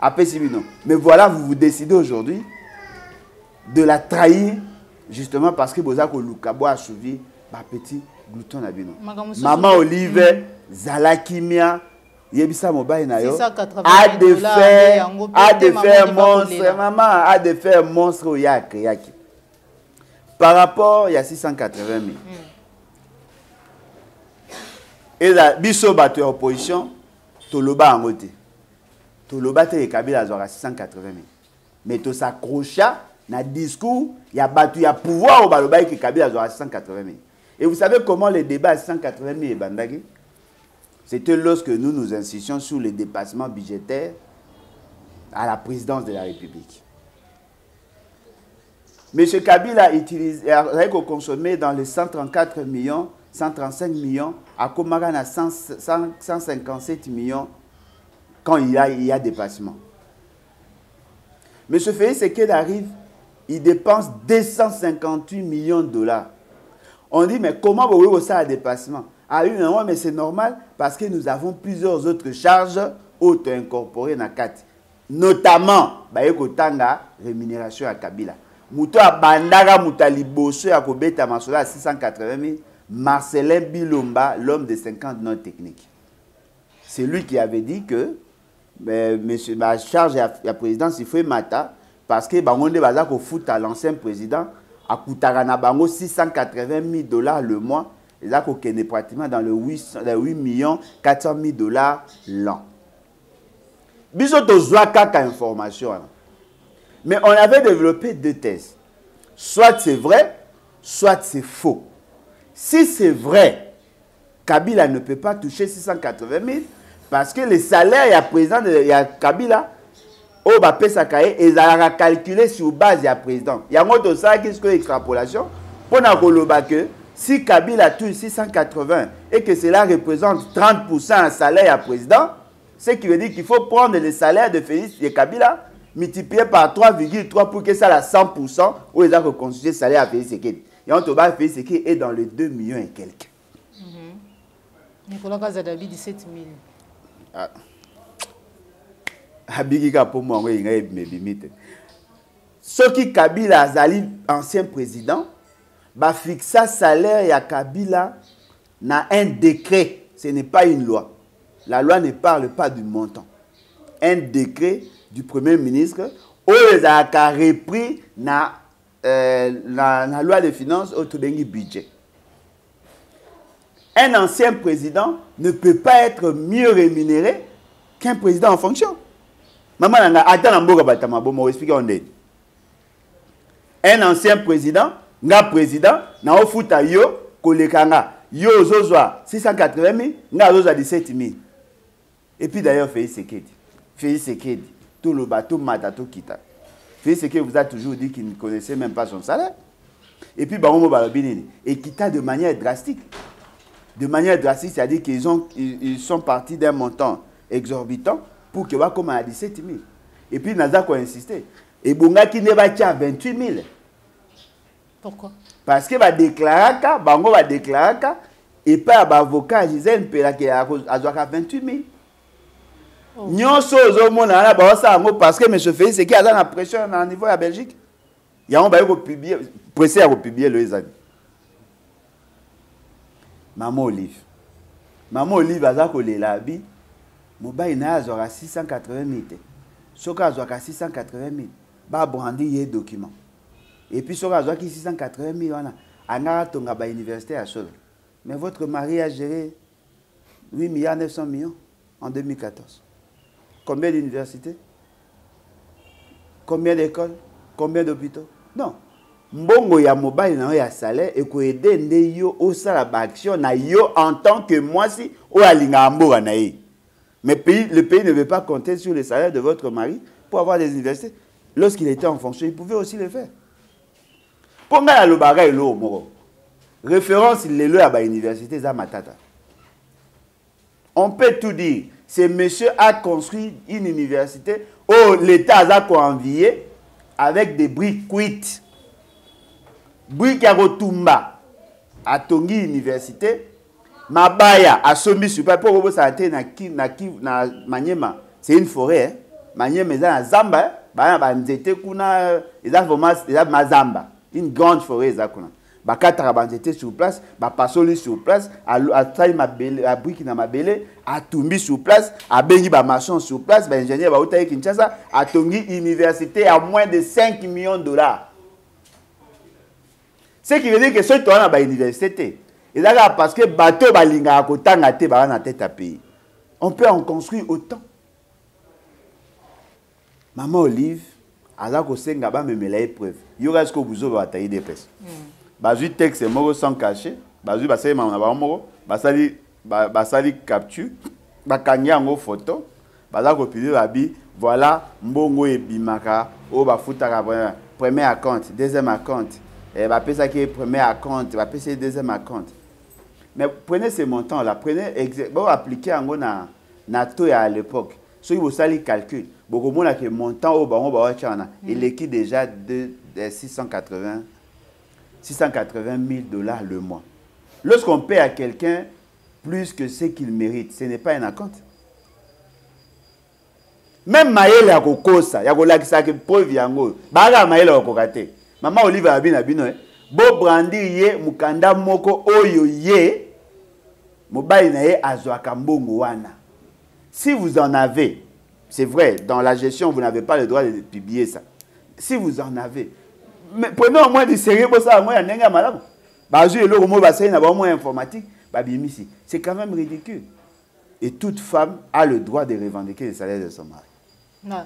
Après Sibino. Mais voilà, vous vous décidez aujourd'hui de la trahir, justement parce que Bozako Lukabo a suivi ma petit glouton Nabino. Maman Olive, Zalakimia, Yebisa Mobile Nayo, a de faire monstre, maman a de faire monstre au Yaki. Par rapport, il y a 680 000. Et la biso bateau opposition, Toloba en côté. Toloba te Kabila a 680 000. Mais to s'accrocha. na discours, il y a battu, il y a pouvoir au Balobaï qui Kabila a 180 000. Et vous savez comment les débats à 180 000 est bandagé? C'était lorsque nous insistions sur les dépassements budgétaires à la présidence de la République. M. Kabila a consommé dans les 134 millions, 135 millions, à Komagan à 157 millions quand il y a dépassement. M. Félix Seked arrive, il dépense 258 millions de dollars. On dit, mais comment vous voyez ça à dépassement? Ah oui, mais c'est normal parce que nous avons plusieurs autres charges auto-incorporées dans la carte. Notamment, la rémunération à Kabila. Mouto a bandara moutali bosso à Kobeta Masola à 680 000. Marcelin Bilomba, l'homme de 50 non techniques. C'est lui qui avait dit que monsieur, ma charge à la présidence, il faut mata parce que Bangonde Baza ko fout à l'ancien président à Koutarana Bango 680 000 dollars le mois. Et là, qu'on est pratiquement dans le 8 400 000 dollars l'an. Bisous to Zouaka information. Mais on avait développé deux thèses. Soit c'est vrai, soit c'est faux. Si c'est vrai, Kabila ne peut pas toucher 680 000 parce que les salaires, il y a président, il y a Kabila, au Bapé Sakaye, ils ont calculé sur base il y a président. Il y a un autre ça qui est extrapolation. Pour que si Kabila touche 680 et que cela représente 30% un salaire à président, ce qui veut dire qu'il faut prendre le salaire de Félix et Kabila multiplié par 3,3 pour que ça ait 100% où ils ont reconstitué le salaire à Félix Sekedi. Et on te bat Félix Sekedi est dans les 2 millions et quelques. Nicolas Kazadabi, 17 000. Abigika pour moi, il y a mes limites. Ce qui Kabila Azali, ancien président, va fixer salaire à Kabila dans un décret. Ce n'est pas une loi. La loi ne parle pas du montant. Un décret du Premier ministre où les a repris dans la loi des finances au budget. Un ancien président ne peut pas être mieux rémunéré qu'un président en fonction. Maman, un ancien président, nga président, na ofuta yo, kolekanga, yo zozwa 680 000, nga zozwa 17 000. Et puis d'ailleurs, Félix Sekedi, tout le bateau matato kita. Félix Sekedi vous a toujours dit qu'il ne connaissait même pas son salaire. Et puis, et quitta de manière drastique. De manière drastique, c'est-à-dire qu'ils sont partis d'un montant exorbitant pour qu'il va comme à 17 000. Et puis, Nazako a insisté. Et Bunga qui ne va qu'à 28 000. Pourquoi? Parce que va déclarer Bango va déclarer et pas l'avocat Gisèle Pela qui a 28 000. Nous sommes parce que M. Félix c'est qui a la pression au niveau de la Belgique. Il y a un publié, pressé à republier le amis. Maman Olive a dit que les habits, il y a 680 000. Ce qui a 680 000, va brandir les documents. Et puis, ce qui a 680 000, on a à l'université à Sol. Mais votre mari a géré 8 900 000 en 2014. Combien d'universités? Combien d'écoles? Combien d'hôpitaux? Non. Mbongo ya mobile na ya salaire et ko aider ndeyo au sala action na yo en tant que moi si o alinga mboga na ye. Mais le pays ne veut pas compter sur le salaire de votre mari pour avoir des universités. Lorsqu'il était en fonction, il pouvait aussi le faire. Pour nga lo bagay lo moko. Référence il le à ba université za matata. On peut tout dire. Ce monsieur a construit une université où l'État a envié avec des briques cuites. Briques à Rotumba, à Tongi Université, Mabaya, à Sombi Super, pour vous santé na Manyema, c'est une forêt. Hein? Manyema, c'est un Zamba, Mazamba, une grande forêt. Bakata banzete sur place, Pasoli sur place, à taille ma belle, à brique na ma belle, à Tumbi sur place, à Bengi Bamachon sur place, ingénieur Baoutaï Kinshasa, à Tongi Université à moins de 5 millions de dollars. Ce qui veut dire que ceux qui ont à l'université, et là parce que bateau balinga à côté na tête à pays. On peut en construire autant. Maman Olive aza ko senga ba memela épreuve yo ga ce que vous avez bataillé des pèses bazui texte moko sans cacher bazui basali na ba moko basali capture bakangi yango photo baza ko pili babi voilà mbongo ebimaka o bafutaka premier account deuxième account et bapesa ki premier account bapesa deuxième account. Mais prenez ces montants là, bon appliquer en na taux à l'époque. Si vous allez calcul, beaucoup moins que montant au baron il est qui déjà de 680 000 $ le mois. Lorsqu'on paie à quelqu'un plus que ce qu'il mérite, ce n'est pas un account. Même Maël a kokosa, ya kolakisa ke preuve yango. Baga Maël a kokate. Maman Olive abina bino bo brandi ye mukanda moko oyo ye mobali na ye azwaka mbongo wana. Si vous en avez, c'est vrai, dans la gestion, vous n'avez pas le droit de publier ça. Si vous en avez, mais prenez au moins du sérieux pour ça, moi, il y a un malade. C'est quand même ridicule. Et toute femme a le droit de revendiquer le salaire de son mari. Non.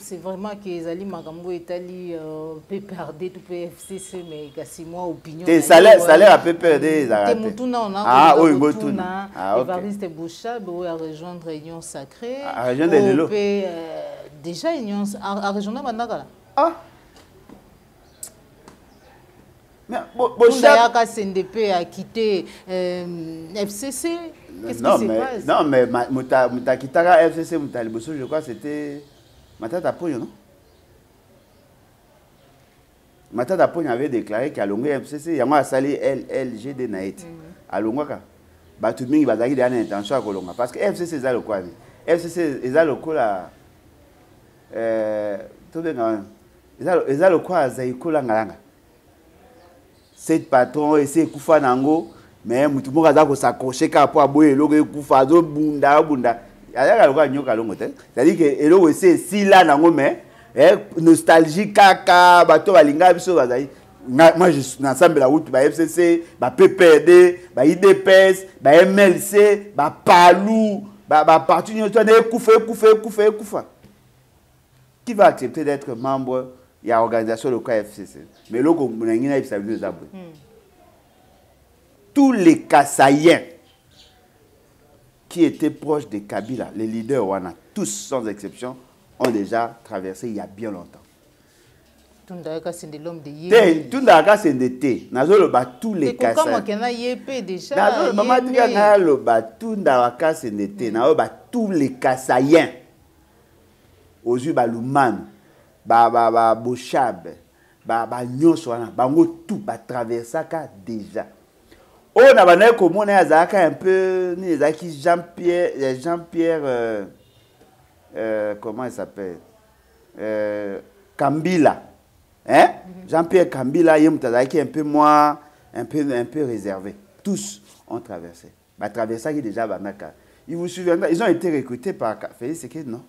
C'est vraiment que les Ali Magambo Italie peut perdre tout PFCC, mais c'est moi opinion. Tes salaires à peu perdre. Ah oui, Évariste Boucha a rejoindre Union Sacrée. À rejoindre Lelo. Déjà Union à rejoindre Mandagala. Ah. Mais Boucha CNDP a quitté FCC. Qu'est-ce qui se passe? Non, mais Mutakitara FCC Mutaliboso, je crois c'était Matata Pogno, non? Matata Pogno avait déclaré qu'à Longue FCC, il y a un salé LGD Naït. À Longue, tout le monde va avoir une intention à Colonga. Parce que FCC, c'est le quoi? FCC, c'est le quoi là? Tout le monde, c'est le quoi? C'est le quoi là? Cette patron, c'est Koufa Nango, mais tout le monde a s'accrocher car pour aboyer le Koufa, bunda. C'est-à-dire que elo c'est si là nango mais nostalgie kaka bato balinga biso bazali moi je suis ensemble la route ba FCC ba PPD ba IDPS ba MLC ba Palou ba parti nyonso de koufa qui va accepter d'être membre de l'organisation de FCC mais loko munangina ibisabino zabwe tous les Kassaïens qui étaient proches de Kabila, les leaders Wana, tous sans exception, ont déjà traversé il y a bien longtemps. Tundaka c'est de l'homme de Yé. Tundaka c'est de thé. Nazolo ba tous les cas. Comment qu'on a Yépé déjà? Nazolo maman tika nalo ba Tundaka c'est de thé. Nazolo ba tous les Kassaïens. Ozu ba Luman, ba Bochab, ba Nyonso Wana, ba tout ba traverser déjà. On a un peu Jean-Pierre comment il s'appelle Kambila hein Jean-Pierre Kambila il est un peu moins un peu réservé. Tous ont traversé traversé qui déjà ils vous souviendrez ils ont été recrutés par Félix Sekedi non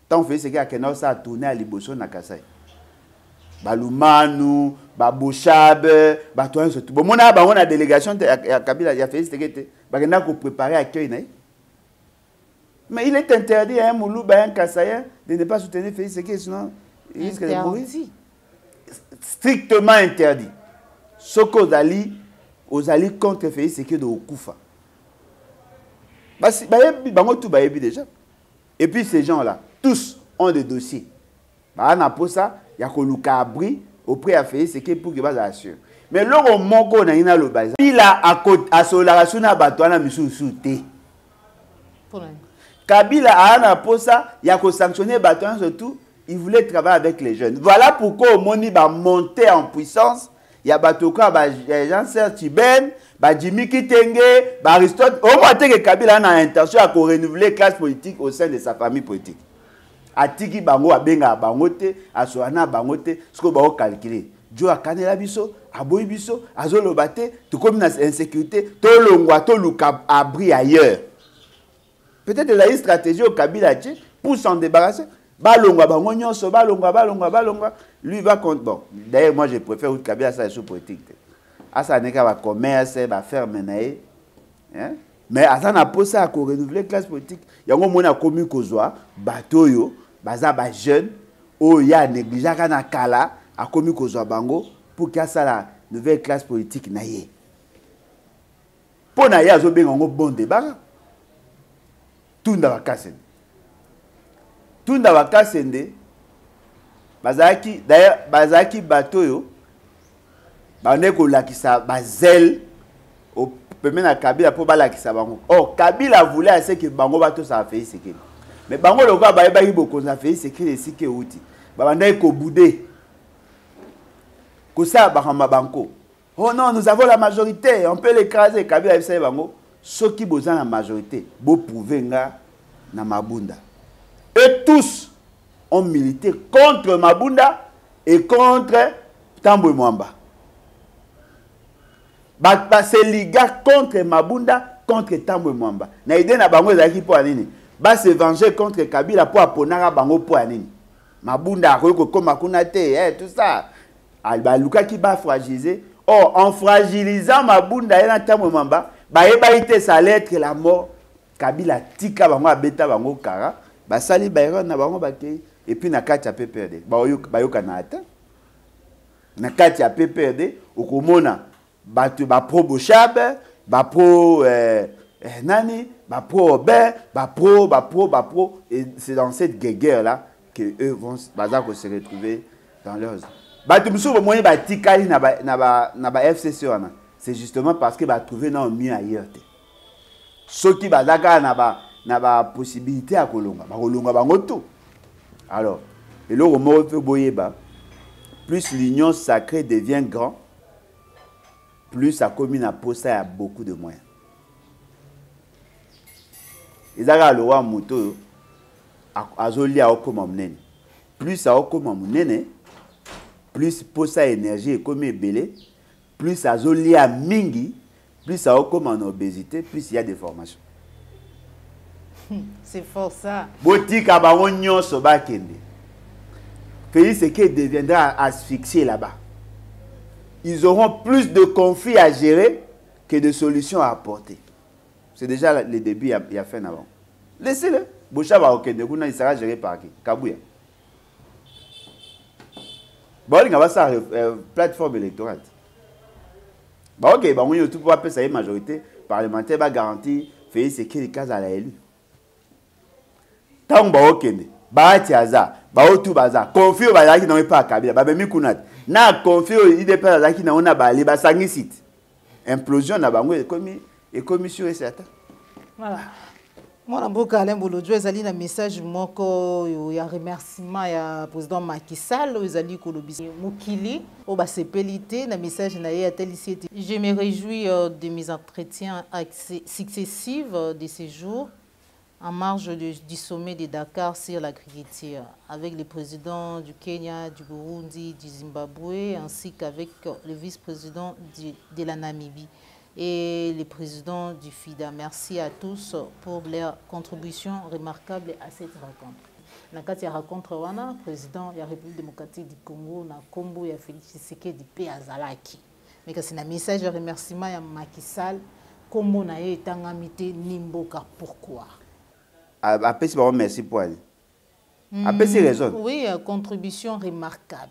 tant Félix Sekedi a tourné à Liboso na Kasai Balumanu, Babouchab, Batouan, surtout. Bon, on a délégation de Kabila, il a fait ce que on a préparé à accueil. Mais il est interdit à un Moulou, à un Kassaïen, de ne pas soutenir Félix Sekedi, sinon il risque de mourir. Strictement interdit. Ce qu'aux alliés contre Félix Sekedi de Okufa. Déjà. Et puis ces gens-là, tous ont des dossiers. Il y a un abri auprès de Félix Sekedi pour qu'il va assurer. Mais là, on manque le bazar. Il a à Solarasuna Batouana Missou-Souté. Kabila a un posa, il y a sanctionner Batouana surtout. Il voulait travailler avec les jeunes. Voilà pourquoi au Moni va monter en puissance. Il y a Batouka, Jean-Serge Tiben, Jimmy Kitenge, Aristote. Au moins, Kabila a l'intention de renouveler la classe politique au sein de sa famille politique. Atiki bango abenga bangote asoana bangote ce que ba calculer jo akanela biso aboyi biso azolobate to comme na insécurité to longwa to luka abri ailleurs peut-être la stratégie au Kabila pour s'en débarrasser ba longwa bango nyonso ba longwa lui va contre bon d'ailleurs moi je préfère au Kabila ça sous politique asa neka ba commerce ba ferme naé hein mais azana posa ko renouveler classe politique yango mona komi kozwa batoyo baza ba jeune oh ya négligé na kala a commis kozwa bango pour qu'il y ait la nouvelle classe politique na ye pour na ye azo benga ngo bon débat tunda bakasende bazaki d'ailleurs bazaki batoyo bande ko lakisa bazel au pemena na Kabila pour balakisa bango. Oh Kabila voulait assez que bango bato ça fait ce que mais bango le gars ba ba ko ça fait ce que si que outi bande ko boudé ko ça ba banko. Oh non, nous avons la majorité, on peut l'écraser. Kabila FCA bango ceux qui besoin la majorité bo prouver nga na Mabunda. Et tous ont milité contre Mabunda et contre Tambwe Mwamba. C'est liga contre Mabunda, contre Tambwe Mwamba. Na idée na bango ezaki po anini. Ba se venger contre Kabila po aponaka bango po anini. Mabunda akoki koma kuna te, tout ça. Alba luka ki ba fragiliser. Or en fragilisant Mabunda et na Tambwe Mwamba, ba yeba ite sa lettre la mort. Kabila tika bango abeta bango kara. Ba sali bayron na bango bakei. Et puis na kati ya PPRD. Ba yoka na ata. Na kati ya PPRD okomona batu ba pro Bochab, ba pro nani, ba pro Obert, ba pro et c'est dans cette guerre là que eux vont se retrouver dans leurs batu musu bo moyen ba tikali na ba FCC wana. C'est justement parce que ba trouver na mieux ailleurs. Ceux qui bazaka na ba possibilité à kolonga, ba kolonga bango tout. Alors, et le mot fait boyeba, plus l'union sacrée devient grand, plus sa commune a posé à beaucoup de moyens. Ils ont le roi Mouto a zoli à Okomamnene. Plus à Okomamnene, plus posé énergie et comme belé, plus à zoli à Mingi, plus à Okoman obésité, plus il y a des formations. C'est fort ça. Boutique à Baronio Sobakende. Félix Sekei deviendra asphyxié là-bas. Ils auront plus de conflits à gérer que de solutions à apporter. C'est déjà le début, il y a fait avant. Laissez-le. Bouchaba Okende, il sera géré par qui? Kabouya. Bon, il y a ça plateforme électorale. Bah ok, bah on y a tout pour appeler ça une majorité parlementaire va garantir Félix Sekei les cases à la élu. Tant ba okende ba tiaza ba otu baza confio bazaki na pas Kabila ba bemi kunat na confio idp bazaki na ona ba le ba sangi site implosion na bango et commission et certain voilà moi na mboka Alain Bolodjo ezali na message moko ya remerciement ya président Macky Sall ezali ko lobisi mokili o ba sepelité na message na ye atelisi. Je me réjouis de mes entretiens successifs de ces jours en marge du sommet de Dakar sur l'agriculture, avec les présidents du Kenya, du Burundi, du Zimbabwe, ainsi qu'avec le vice-président de la Namibie et le président du FIDA. Merci à tous pour leur contribution remarquable à cette rencontre. Dans le cas rencontre, le président de la République démocratique du Congo, na Kombo ya Félix Tshisekedi de Azalaki. Mais c'est un message de remerciement à Macky Sall, comme on a été en amitié Nimboka. Pourquoi? Après, c'est bon, merci pour aller. Après, c'est raison. Oui, contribution remarquable.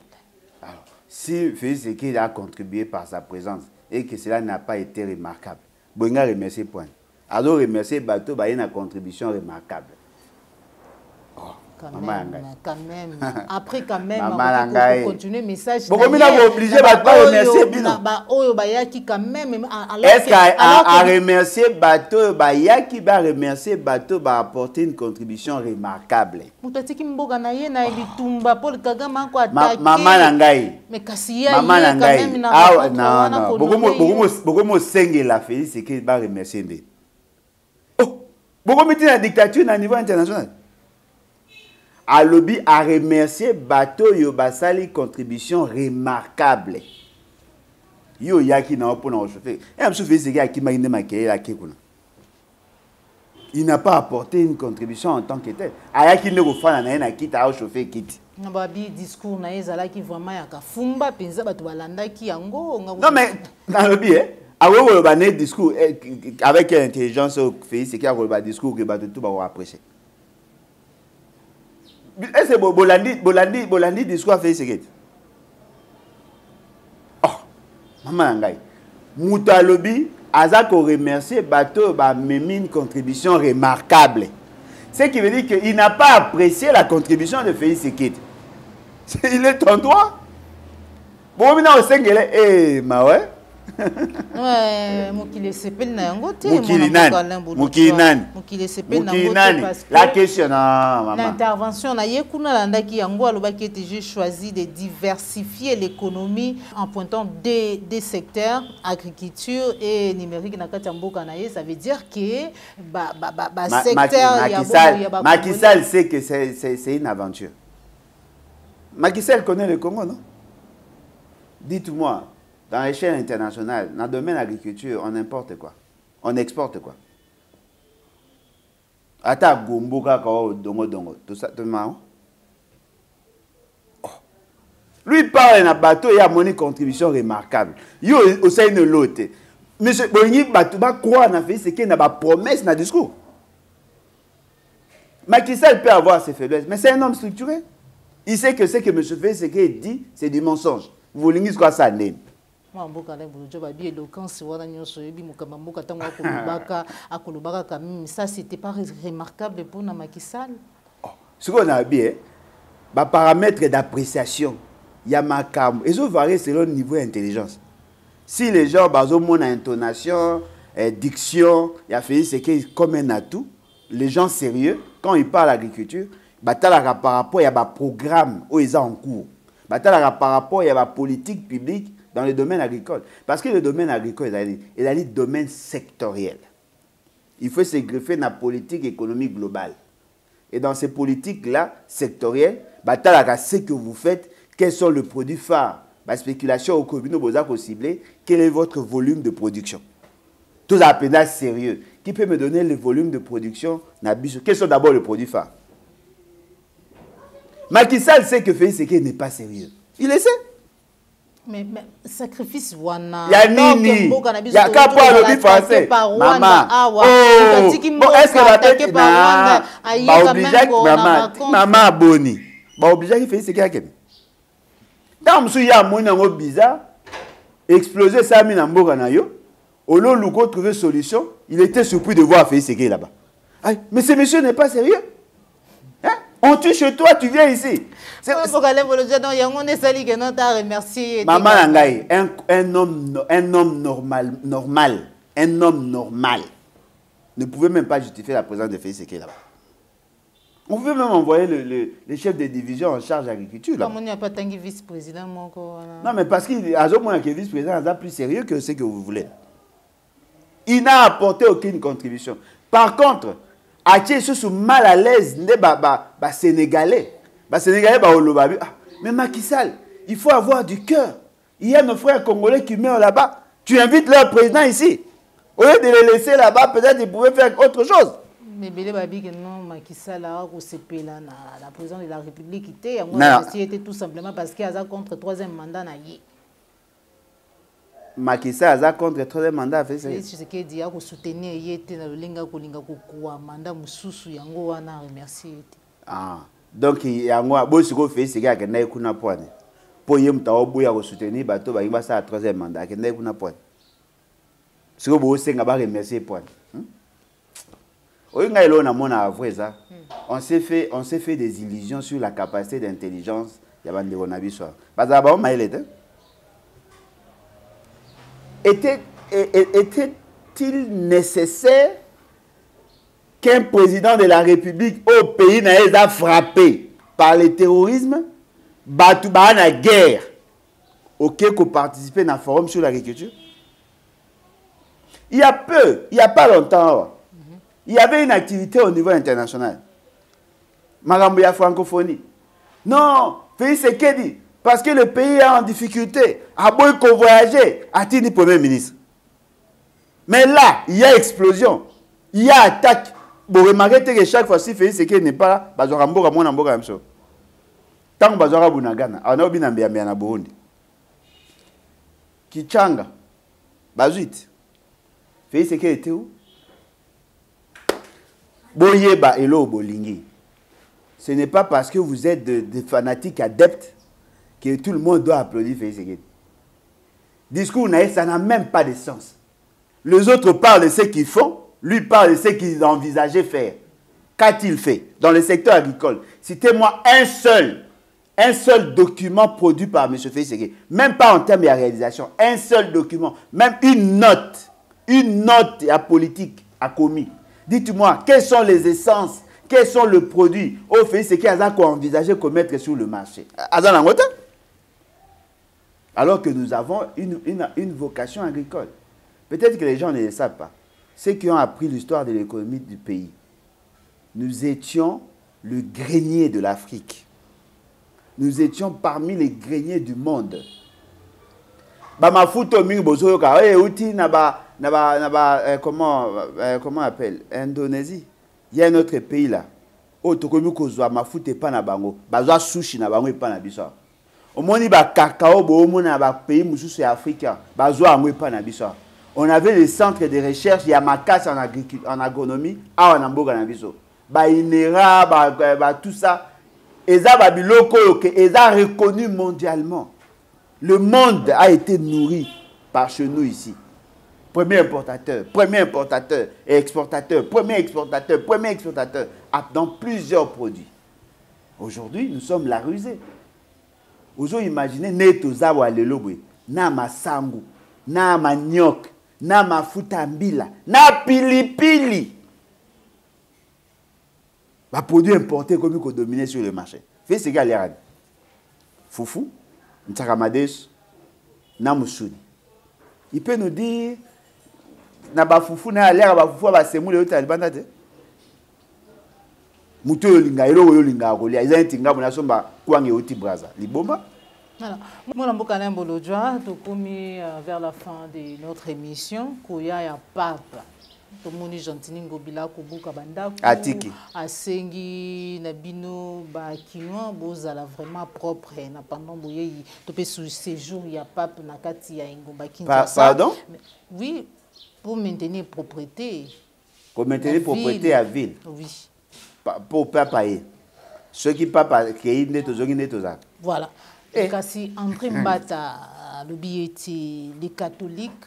Alors, si Félix Tshisekedi a contribué par sa présence et que cela n'a pas été remarquable, Bonga remercie pour aller. Alors, remercier Bato, il y a une contribution remarquable. Oh, quand même. Après, quand même, on va continuer le message. Pourquoi on est obligé de remercier Bino? Est-ce qu'à remercier Bato, Bayaki va remercier Bato, va apporter une contribution remarquable? Maman Nangaï. Mais Kassia, non. Beaucoup de sengi la Félix, c'est qu'il va remercier. Oh, beaucoup de la dictature à niveau international. A lobby a remercié Bato Yobasali contribution remarquable. Yo yaki na pour na chauffer. Et am chauffer c'est qui m'a ine maquiller la kekuna. Il n'a pas apporté une contribution en tant que tel. Ayaki ne refana na na kita a chauffer kit. Na ba bi discours na ezala ki vraiment ya ka fumba penza bato balanda ki yango. Non mais dans le bi awe wo ba ne discours avec intelligence au fait c'est qui a le discours que bato tout ba apprécier. Est-ce que Bolandi discours fait ce oh, maman Ngai. Moutalobi, Azako remercier Bateau, même une contribution remarquable. Ce qui veut dire qu'il n'a pas apprécié la contribution de Félix Seked. Il est ton droit. Bon, maintenant, on sait qu'il est. Eh, ma ouais. Ouais, Mokile Sepel na yango te. Mokile nani. La question, maman. L'intervention na yekuna landaki yango alobaki ete j'ai choisi de diversifier l'économie en pointant des secteurs, agriculture et numérique na kati mboka na ye. Ça veut dire que secteur ya Macky Sall sait que c'est une aventure. Macky Sall connaît le Congo, non? Dites-moi. Dans l'échelle internationale, dans le domaine de l'agriculture, on importe quoi? On exporte quoi? Ata gomboka kao dongo. Tout ça, tout marrant. Oh. Lui parle d'un bateau et a une contribution remarquable. Yo aussi une l'autre. Monsieur Boni bateau ba quoi na fait c'est qu'il n'a pas promesse na discours. Macky Sall peut avoir ses faiblesses, mais c'est un homme structuré. Il sait que ce que monsieur fait, ce qu'il dit, c'est du mensonge. Vous voulez dire quoi ça n'est? Ça, c'était pas remarquable pour Macky Sall. Ce qu'on a bien, paramètre d'appréciation, il y a ma cam. Et ça varie selon le niveau d'intelligence. Si les gens, ont intonation, diction, il y a fait ce qui est comme un atout, les gens sérieux, quand ils parlent d'agriculture, par rapport, il y a un programme où ils sont en cours. Par rapport, il y a une politique publique dans le domaine agricole. Parce que le domaine agricole, il a un domaine sectoriel. Il faut se greffer dans la politique économique globale. Et dans ces politiques-là, sectorielles, ce que vous faites, quels sont les produits phares, la spéculation au communaux, vous ciblé, quel est votre volume de production. Tout ça est sérieux. Qui peut me donner le volume de production? Quels sont d'abord les produits phares? Macky Sall sait que Félix Seked n'est pas sérieux. Il le sait. Mais sacrifice wana. Il y a Nini. Il y a qu'à pas le dit français. Maman. Oh. Bon, est-ce que la tête est obligé que maman Boni. Obligé qu'il fait ce qu'il y a. Dans le y a un monde bizarre. Exploser ça mis dans mboka na yo. Au lieu de trouver solution, il était surpris de voir Félix Seked là-bas. Mais ce monsieur n'est pas sérieux. Hein? On tue chez toi, tu viens ici. Maman Nangaï, un homme normal ne pouvait même pas justifier la présence de Félix Seked là-bas. On pouvait même envoyer le chef de division en charge de l'agriculture. Comment il n'y a pas de vice-président? Non, mais parce qu'il y a un vice-président plus sérieux que ce que vous voulez. Il n'a apporté aucune contribution. Par contre, Atie sous mal à l'aise des Sénégalais. Sénégalais mais Macky Sall, il faut avoir du cœur. Il y a nos frères congolais qui meurent là-bas. Tu invites leur président ici. Au lieu de les laisser là-bas, peut-être ils pouvaient faire autre chose. Mais non, Macky Sall a la présidence de la République était tout simplement parce qu'il y a contre troisième mandat. Macky Sall a contre le troisième mandat. C'est ce qu'il dit, il soutenir mandat mususu yango wana remercier. Ah, donc yango bosiko fait ce gars qui n'a kuna point. Pour yem tawo boya ko soutenir bato ba yimba sa troisième mandat qui n'a kuna point. Ce que vous senga ba remercier point. Oyenga elo na mona vrai ça. On s'est fait des illusions sur la capacité d'intelligence ya bande na biso. Baza ba o mailete. Était-il nécessaire qu'un président de la République au pays n'a frappé par le terrorisme, batouba na guerre, auquel qu'on participer dans le forum sur l'agriculture? Il y a pas longtemps, il y avait une activité au niveau international. Marambuya francophonie. Non, Félix Seked, parce que le pays est en difficulté, à beau voyager, a-t-il dit Premier ministre. Mais là, il y a explosion, il y a attaque. Vous remarquez que chaque fois, si Félix Seked n'est pas là, il y a un mboka mona mboka même chose. Tant que bazora bunagana, on a obina mbia na Burundi. Kichanga, bazuit. Félix Seked était où? Boyeba elo bolingi. ce n'est pas parce que vous êtes des fanatiques adeptes que tout le monde doit applaudir Félix Tshisekedi. Discours naïf, ça n'a même pas de sens. Les autres parlent de ce qu'ils font, lui parle de ce qu'ils envisageaient faire. Qu'a-t-il fait dans le secteur agricole? Citez-moi un seul document produit par M. Félix Tshisekedi, même pas en termes de réalisation, un seul document, même une note à politique a commis. Dites-moi, quelles sont les essences, quels sont les produits au Félix Tshisekedi a envisagé de mettre sur le marché? Alors que nous avons une vocation agricole. Peut-être que les gens ne le savent pas. Ceux qui ont appris l'histoire de l'économie du pays, nous étions le grenier de l'Afrique. Nous étions parmi les greniers du monde. Comment on appelle? Indonésie. Il y a un autre pays là. Sushi na bango pa na biso. Omoni ba cacao na ba pays mususu africain. Na biso. On avait le centre de recherche Yamakasi en agronomie à Namboga na biso. Ba inera ba tout ça. Eza ba biloko que eza reconnu mondialement. Le monde a été nourri par chez nous ici. Premier importateur, et exportateur, premier exportateur, dans plusieurs produits. Aujourd'hui, nous sommes la rusée. Aujourd'hui, imaginez, neto zawa lelobwe, na masangu, na maniok, na mafuta mbila, na pilipili. Les produits importés comme ils dominent sur le marché. Fais ce gars Foufou, Ntakamades, Namusuni. Il peut nous dire, Naba Foufou n'a l'air à Foufou à Semou le Talibandate. Mouto Yolinga, Yolinga, Rolia, ils ont un tinga, on a son Kouang et Oti Braza. Liboma. Alors, moi, je suis vers la fin de notre émission. Kouya ya Pape. Tomoni Gentini Ngobila Kubuka Bandako Atiki Asengi Nabino Bakino bozala vraiment propre na pendant boye to pe sous séjour ya pape na kati ya Ngomba Kinshasa. Pardon? Oui, pour maintenir propriété. Pour maintenir propriété à ville. Oui. Pour pas payer. Ceux qui pas payer ne voilà. Et kasi André Mbata le billet les catholiques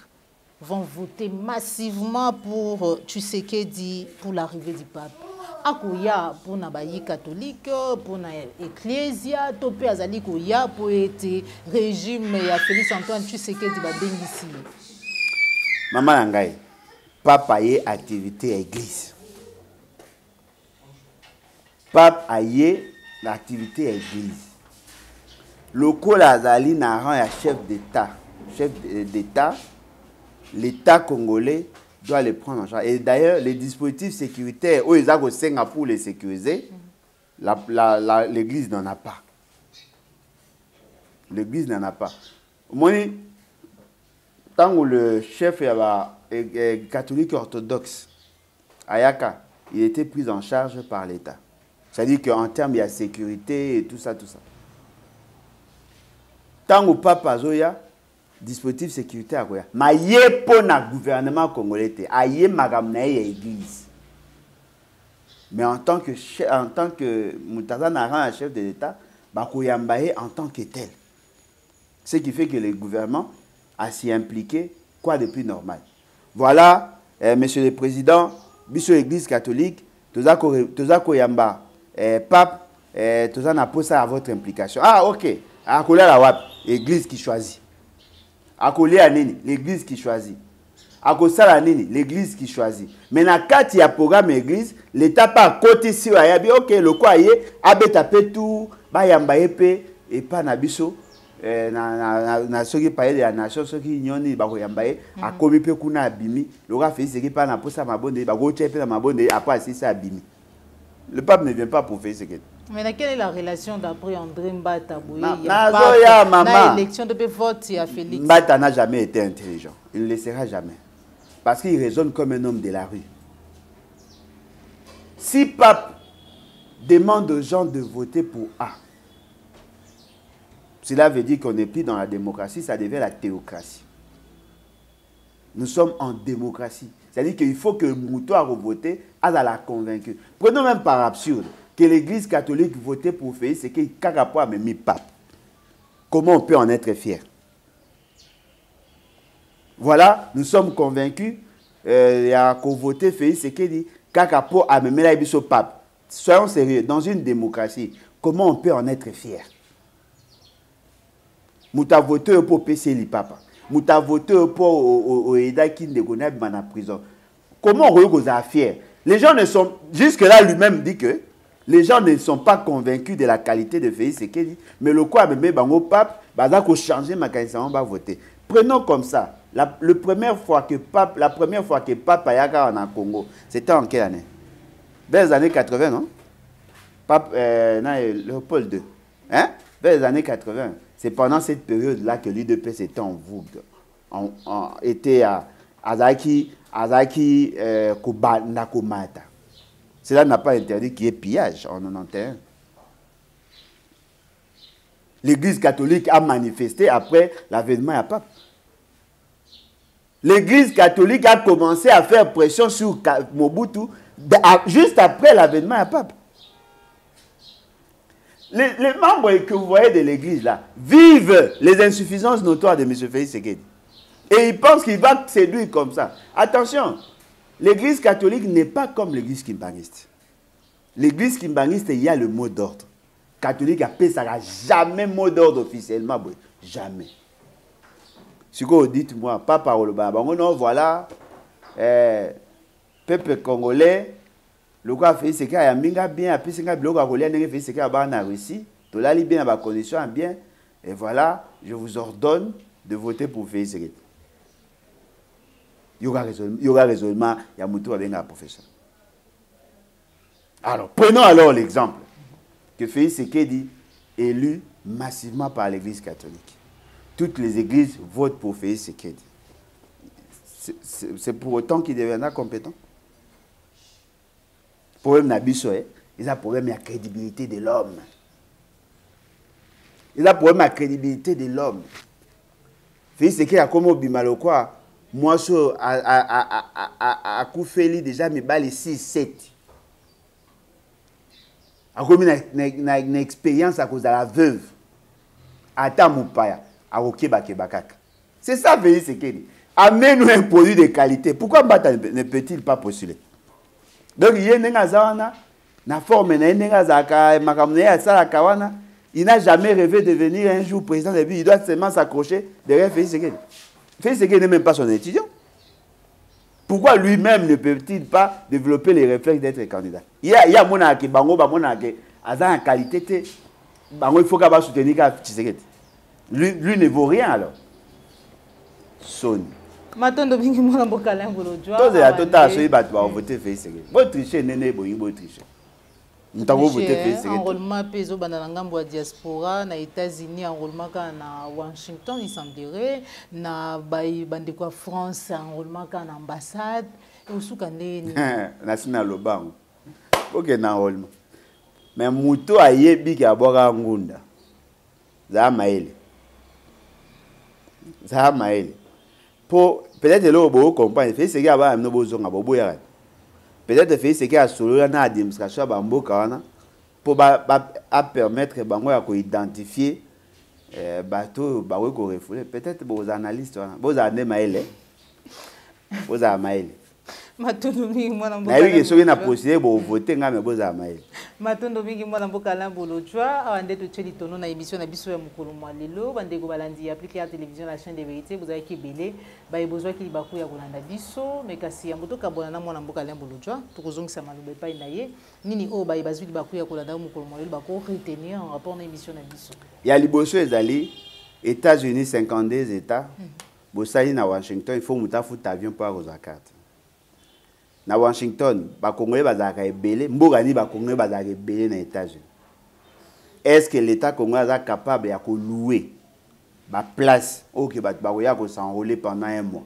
vont voter massivement pour Tshisekedi pour l'arrivée du pape. Akoya pour nabayi catholique, pour na ecclésia, topé azali koya pour être régime ya Félix Antoine Tshisekedi ba bengisi. Maman Ngai, pape aye activité à église. Pape aye l'activité à église. Lokola azali na rang ya chef d'État. L'État congolais doit les prendre en charge. Et d'ailleurs, les dispositifs sécuritaires, où ils ont pour les sécuriser, l'Église n'en a pas. L'Église n'en a pas. Moi, tant que le chef catholique orthodoxe, Ayaka, il était pris en charge par l'État. C'est-à-dire qu'en termes de sécurité et tout ça. Tant que Papa Zoya, dispositif sécuritaire quoi ma yé pour na gouvernement congolais aye magamna église mais en tant que Moutaza Naran chef de l'État ba koyambaye en tant que tel, ce qui fait que le gouvernement a s'y impliqué quoi de plus normal. Voilà monsieur le président biso église catholique toza koyamba pape toza na posa à votre implication. Ah OK akola la wap église qui choisit. Akoli à nini, l'église qui choisit. Akosala nini, l'église qui choisit. Mais na kati ya programme église, l'État pas côté si ayabi OK le quoi yé abeta tout ba yamba epé et pas na biso na soki paye de la nation soki nyoni ba ko yamba e akomi pe kuna abimi le roi fait ce qui pas na posa mabonde ba go chepe na mabonde après c'est ça abimi. Le pape ne vient pas pour faire ce que. Mais quelle est la relation d'après André Mbata Boye? Maman. L'élection de vote à Félix. Mbata n'a jamais été intelligent. Il ne le sera jamais. Parce qu'il raisonne comme un homme de la rue. Si pape demande aux gens de voter pour A, cela veut dire qu'on n'est plus dans la démocratie, ça devient la théocratie. Nous sommes en démocratie. C'est-à-dire qu'il faut que Mouto a voté, a la convaincu. Prenons même par absurde. que l'Église catholique votait pour Félix Tshisekedi Kakapo a mis pape. Comment on peut en être fier? Voilà, nous sommes convaincus qu'on votait Félix Tshisekedi Kakapo a mis le pape. Soyons sérieux, dans une démocratie, comment on peut en être fier? Mouta voté pour PCL papa. Mouta voté pour Eda Kindegonab en prison. Comment on peut être fier? Les gens ne sont... Jusque-là, lui-même dit que les gens ne sont pas convaincus de la qualité de Félix Tshisekedi. Mais le quoi, même bango pape, bah qu'on changer ma on va voter. Prenons comme ça. La première fois que pape Ayaka en Congo, c'était en quelle année? Vers les années 80, non? Pape Léopold II. Hein? Vers les années 80. C'est pendant cette période-là que l'UDPS était en vogue. Était à Azaki Nakomata. Cela n'a pas interdit qu'il y ait pillage en 91. L'Église catholique a manifesté après l'avènement à pape. L'Église catholique a commencé à faire pression sur Mobutu juste après l'avènement à pape. Les membres que vous voyez de l'Église là vivent les insuffisances notoires de M. Félix Tshisekedi. Et ils pensent qu'il va séduire comme ça. Attention, l'Église catholique n'est pas comme l'Église kimbaniste. L'Église kimbaniste, il y a le mot d'ordre. Catholique, ça n'a jamais mot d'ordre officiellement. Jamais. Ce que vous dites-moi, pas par le baba. Non, voilà, peuple congolais, le quoi fait c'est qu'il y a minga bien, puis c'est qu'il y a bloc congolais, il fait c'est qu'il y a en Russie, tout là, il bien, à condition bien, et voilà, je vous ordonne de voter pour Félix Tshisekedi. Il y aura raisonnement, il y a Moutou avec un professeur. Alors, prenons alors l'exemple que Félix Tshisekedi élu massivement par l'Église catholique. Toutes les églises votent pour Félix Tshisekedi. C'est pour autant qu'il deviendra compétent. Le problème Nabiso, il a un problème de la crédibilité de l'homme. Il a un problème de la crédibilité de l'homme. Félix Tshisekedi a comme Bimalo quoi. Moi, je a Koufeli déjà mes balles 6-7. A comme une expérience à cause de la veuve. Ata Moupaya. C'est ça, Félix Tshisekedi. Amène-nous un produit de qualité. Pourquoi Mbata ne peut-il pas postuler? Donc, il y a une forme, il n'a jamais rêvé de devenir un jour président de il doit seulement s'accrocher derrière Félix Tshisekedi. Félix Tshisekedi n'est même pas son étudiant. Pourquoi lui-même ne peut-il pas développer les réflexes d'être candidat? Il y a mon qui bango en qualité, il faut qu'il soutenir Tshisekedi. Lui ne vaut rien alors. Sonne. Matondo bingi mwana mbokala ngolojwa. Tous les atota soyi batu ba voter Félix Tshisekedi. Bo tricher nene boyi bo tricher. Ntango voter Félix Tshisekedi. Enrôlement peso bana ngambo ya diaspora na États-Unis, enrôlement na Washington, il semblerait na bande kwa France, enrôlement na ambassade et usuka ndeni. Na sina lobango. OK na enrôlement. Mais muto ayebi ki aboka ngunda. Za maele. Ça maël. Peut-être que l'on comprend. Fait ce qu'il y a un nouveau zone à Boboya. Peut-être fait ce qu'il y a solo dans l'administration à Mboka pour permettre de identifier bateau bateau refoulé. Peut-être vos analystes, vos analystes maël, vos analystes. Matondo mingi mwana mboka. Na yiki soki na procédure bo voter nga me boza maël. Matondo mingi mwana mboka Lambolojwa awande to tsheli tono na émission na biso ya mukolo mwa lelo bandeko balandi appliquer la télévision la chaîne de vérité vous avez kebele ba ebozwa ki libaku ya kolanda biso mais kasi ya moto kabona na mwana mboka Lambolojwa tokozongisa maloba epai na ye nini o ba ebazwi libaku ya kolanda mukolo mwa lelo bako retenir en rapport na émission na biso ya liboso ezali États-Unis 52 états bosali na Washington il faut mutafuta avion pour avoir carte. Na Washington, ba Congolais bazaka ebele, mboka ni ba Congolais bazaka ebele na États-Unis. Est-ce que l'État congolais est capable de louer ba place ou que ba ya ko s'enrôler pendant 1 mois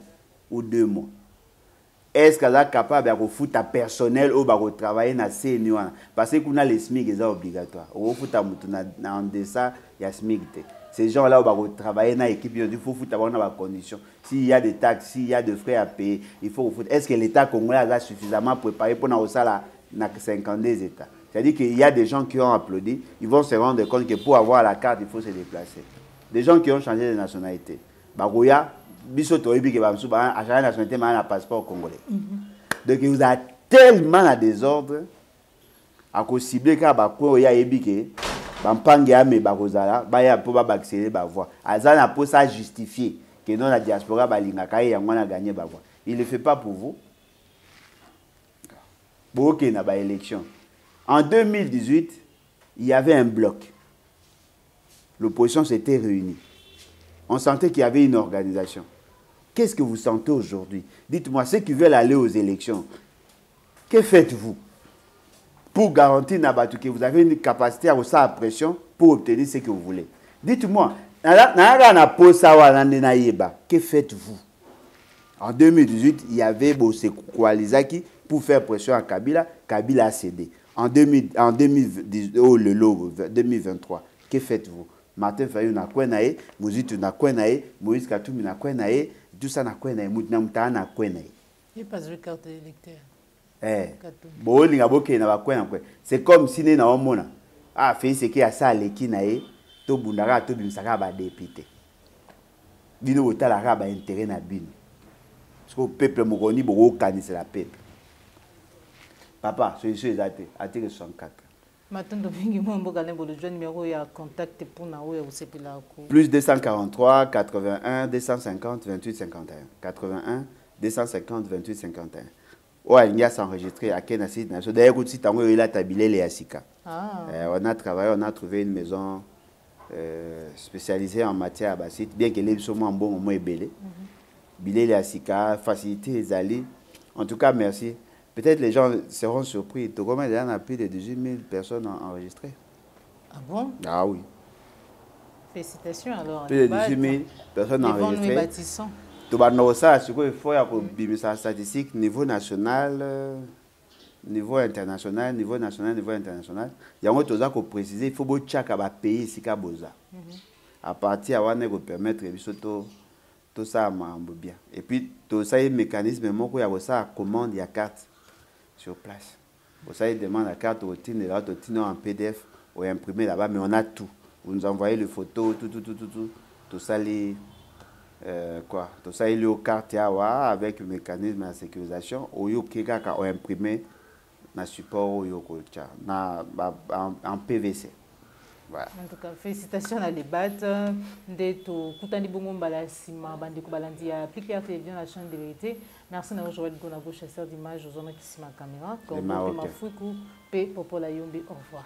ou 2 mois? Est-ce qu'elle est capable de foutre personnel ou de travailler dans CNU? Parce que qu'on a les SMIC est obligatoire. Ou foutre en deçà il y a SMIC. Ces gens-là vont travailler dans l'équipe, il faut foutre dans les conditions. S'il y a des taxes, s'il y a des frais à payer, il faut foutre. Est-ce que l'État congolais a suffisamment préparé pour nous ça là 52 États? C'est-à-dire qu'il y a des gens qui ont applaudi, ils vont se rendre compte que pour avoir la carte, il faut se déplacer. Des gens qui ont changé de nationalité. Bagoya, Bisoto Ebi qui va me soutenir, à chaque nationalité, mais un passeport congolais. Donc il vous a tellement à désordre, à cause ciblé car Bakoya Ebi qui Bampangia me Bakozala, Baya pour accélérer ba voix. Azana pour ça justifier que non la diaspora balingaka et on a gagné ba voix. Il ne le fait pas pour vous. Pour qu'il y ait une élection. En 2018, il y avait un bloc. L'opposition s'était réunie. On sentait qu'il y avait une organisation. Qu'est-ce que vous sentez aujourd'hui? Dites-moi, ceux qui veulent aller aux élections, que faites-vous pour garantir que vous avez une capacité à vous la pression pour obtenir ce que vous voulez? Dites-moi, que faites-vous? En 2018, il y avait Bossé Koualizaki pour faire pression à Kabila. Kabila a cédé. En 2023, que faites-vous? Martin Fayou na kwenae, Mozitu na kwenae, Moïse Katoumi na kwenae, tout ça na kwenae, Moutnamta na kwenae. Il n'y a pas de carte d'électeur. C'est comme si nous avons fait ce qui a ça à l'équinae, tout bundara, tout bimsaka ba député. Bino otala raba intérêt na bino. Parce que le peuple mokoni boko kanisa la peuple. Papa, solution exacte, article 64. Matondo bingi mwambo kalembo le jeune numéro ya contact pour na oya usepela ko. Plus 243 81 250 28 51. 81 250 28 51. Ouais, il y a s'enregistré à Kenassi. D'ailleurs, aussi, tango il a tabilé les Asika. On a travaillé, on a trouvé une maison spécialisée en matière abassite, bien qu'elle ait sûrement un bon moment ébélé. Bilé les Asika, faciliter les alliés. En tout cas, merci. Peut-être les gens seront surpris. Togoma, il y en a plus de 18 000 personnes enregistrées. Ah bon? Ah oui. Félicitations alors. Plus de 18 000 personnes enregistrées. Nous bâtissons. Tout le monde sait qu'il faut y statistique niveau national, niveau international, niveau national, niveau international. Il y a un autre chose préciser. Il faut que chaque pays ici boza. À partir de là, on permettre tout ça bien. Et puis tout ça est mécanisme même il y a ça commande il y a carte sur place. Pour ça il demande la carte routine et l'autre en PDF ou imprimé là-bas, mais on a tout. Vous nous envoyez les photos, tout ça les quoi, tout ça il y a aux cartes avec le mécanisme de sécurisation ou il y a imprimé na support en PVC. Voilà. En tout cas, félicitations à la débat. D'être Koutani Bongo Mbalasima, Bandeko Balandi, appliquer la télévision, la chaîne de vérité. Merci à Joël Gonabo, chasseur d'images, aux hommes qui sont ma caméra. Comme Mafuku, P. Popola Yombe, au revoir.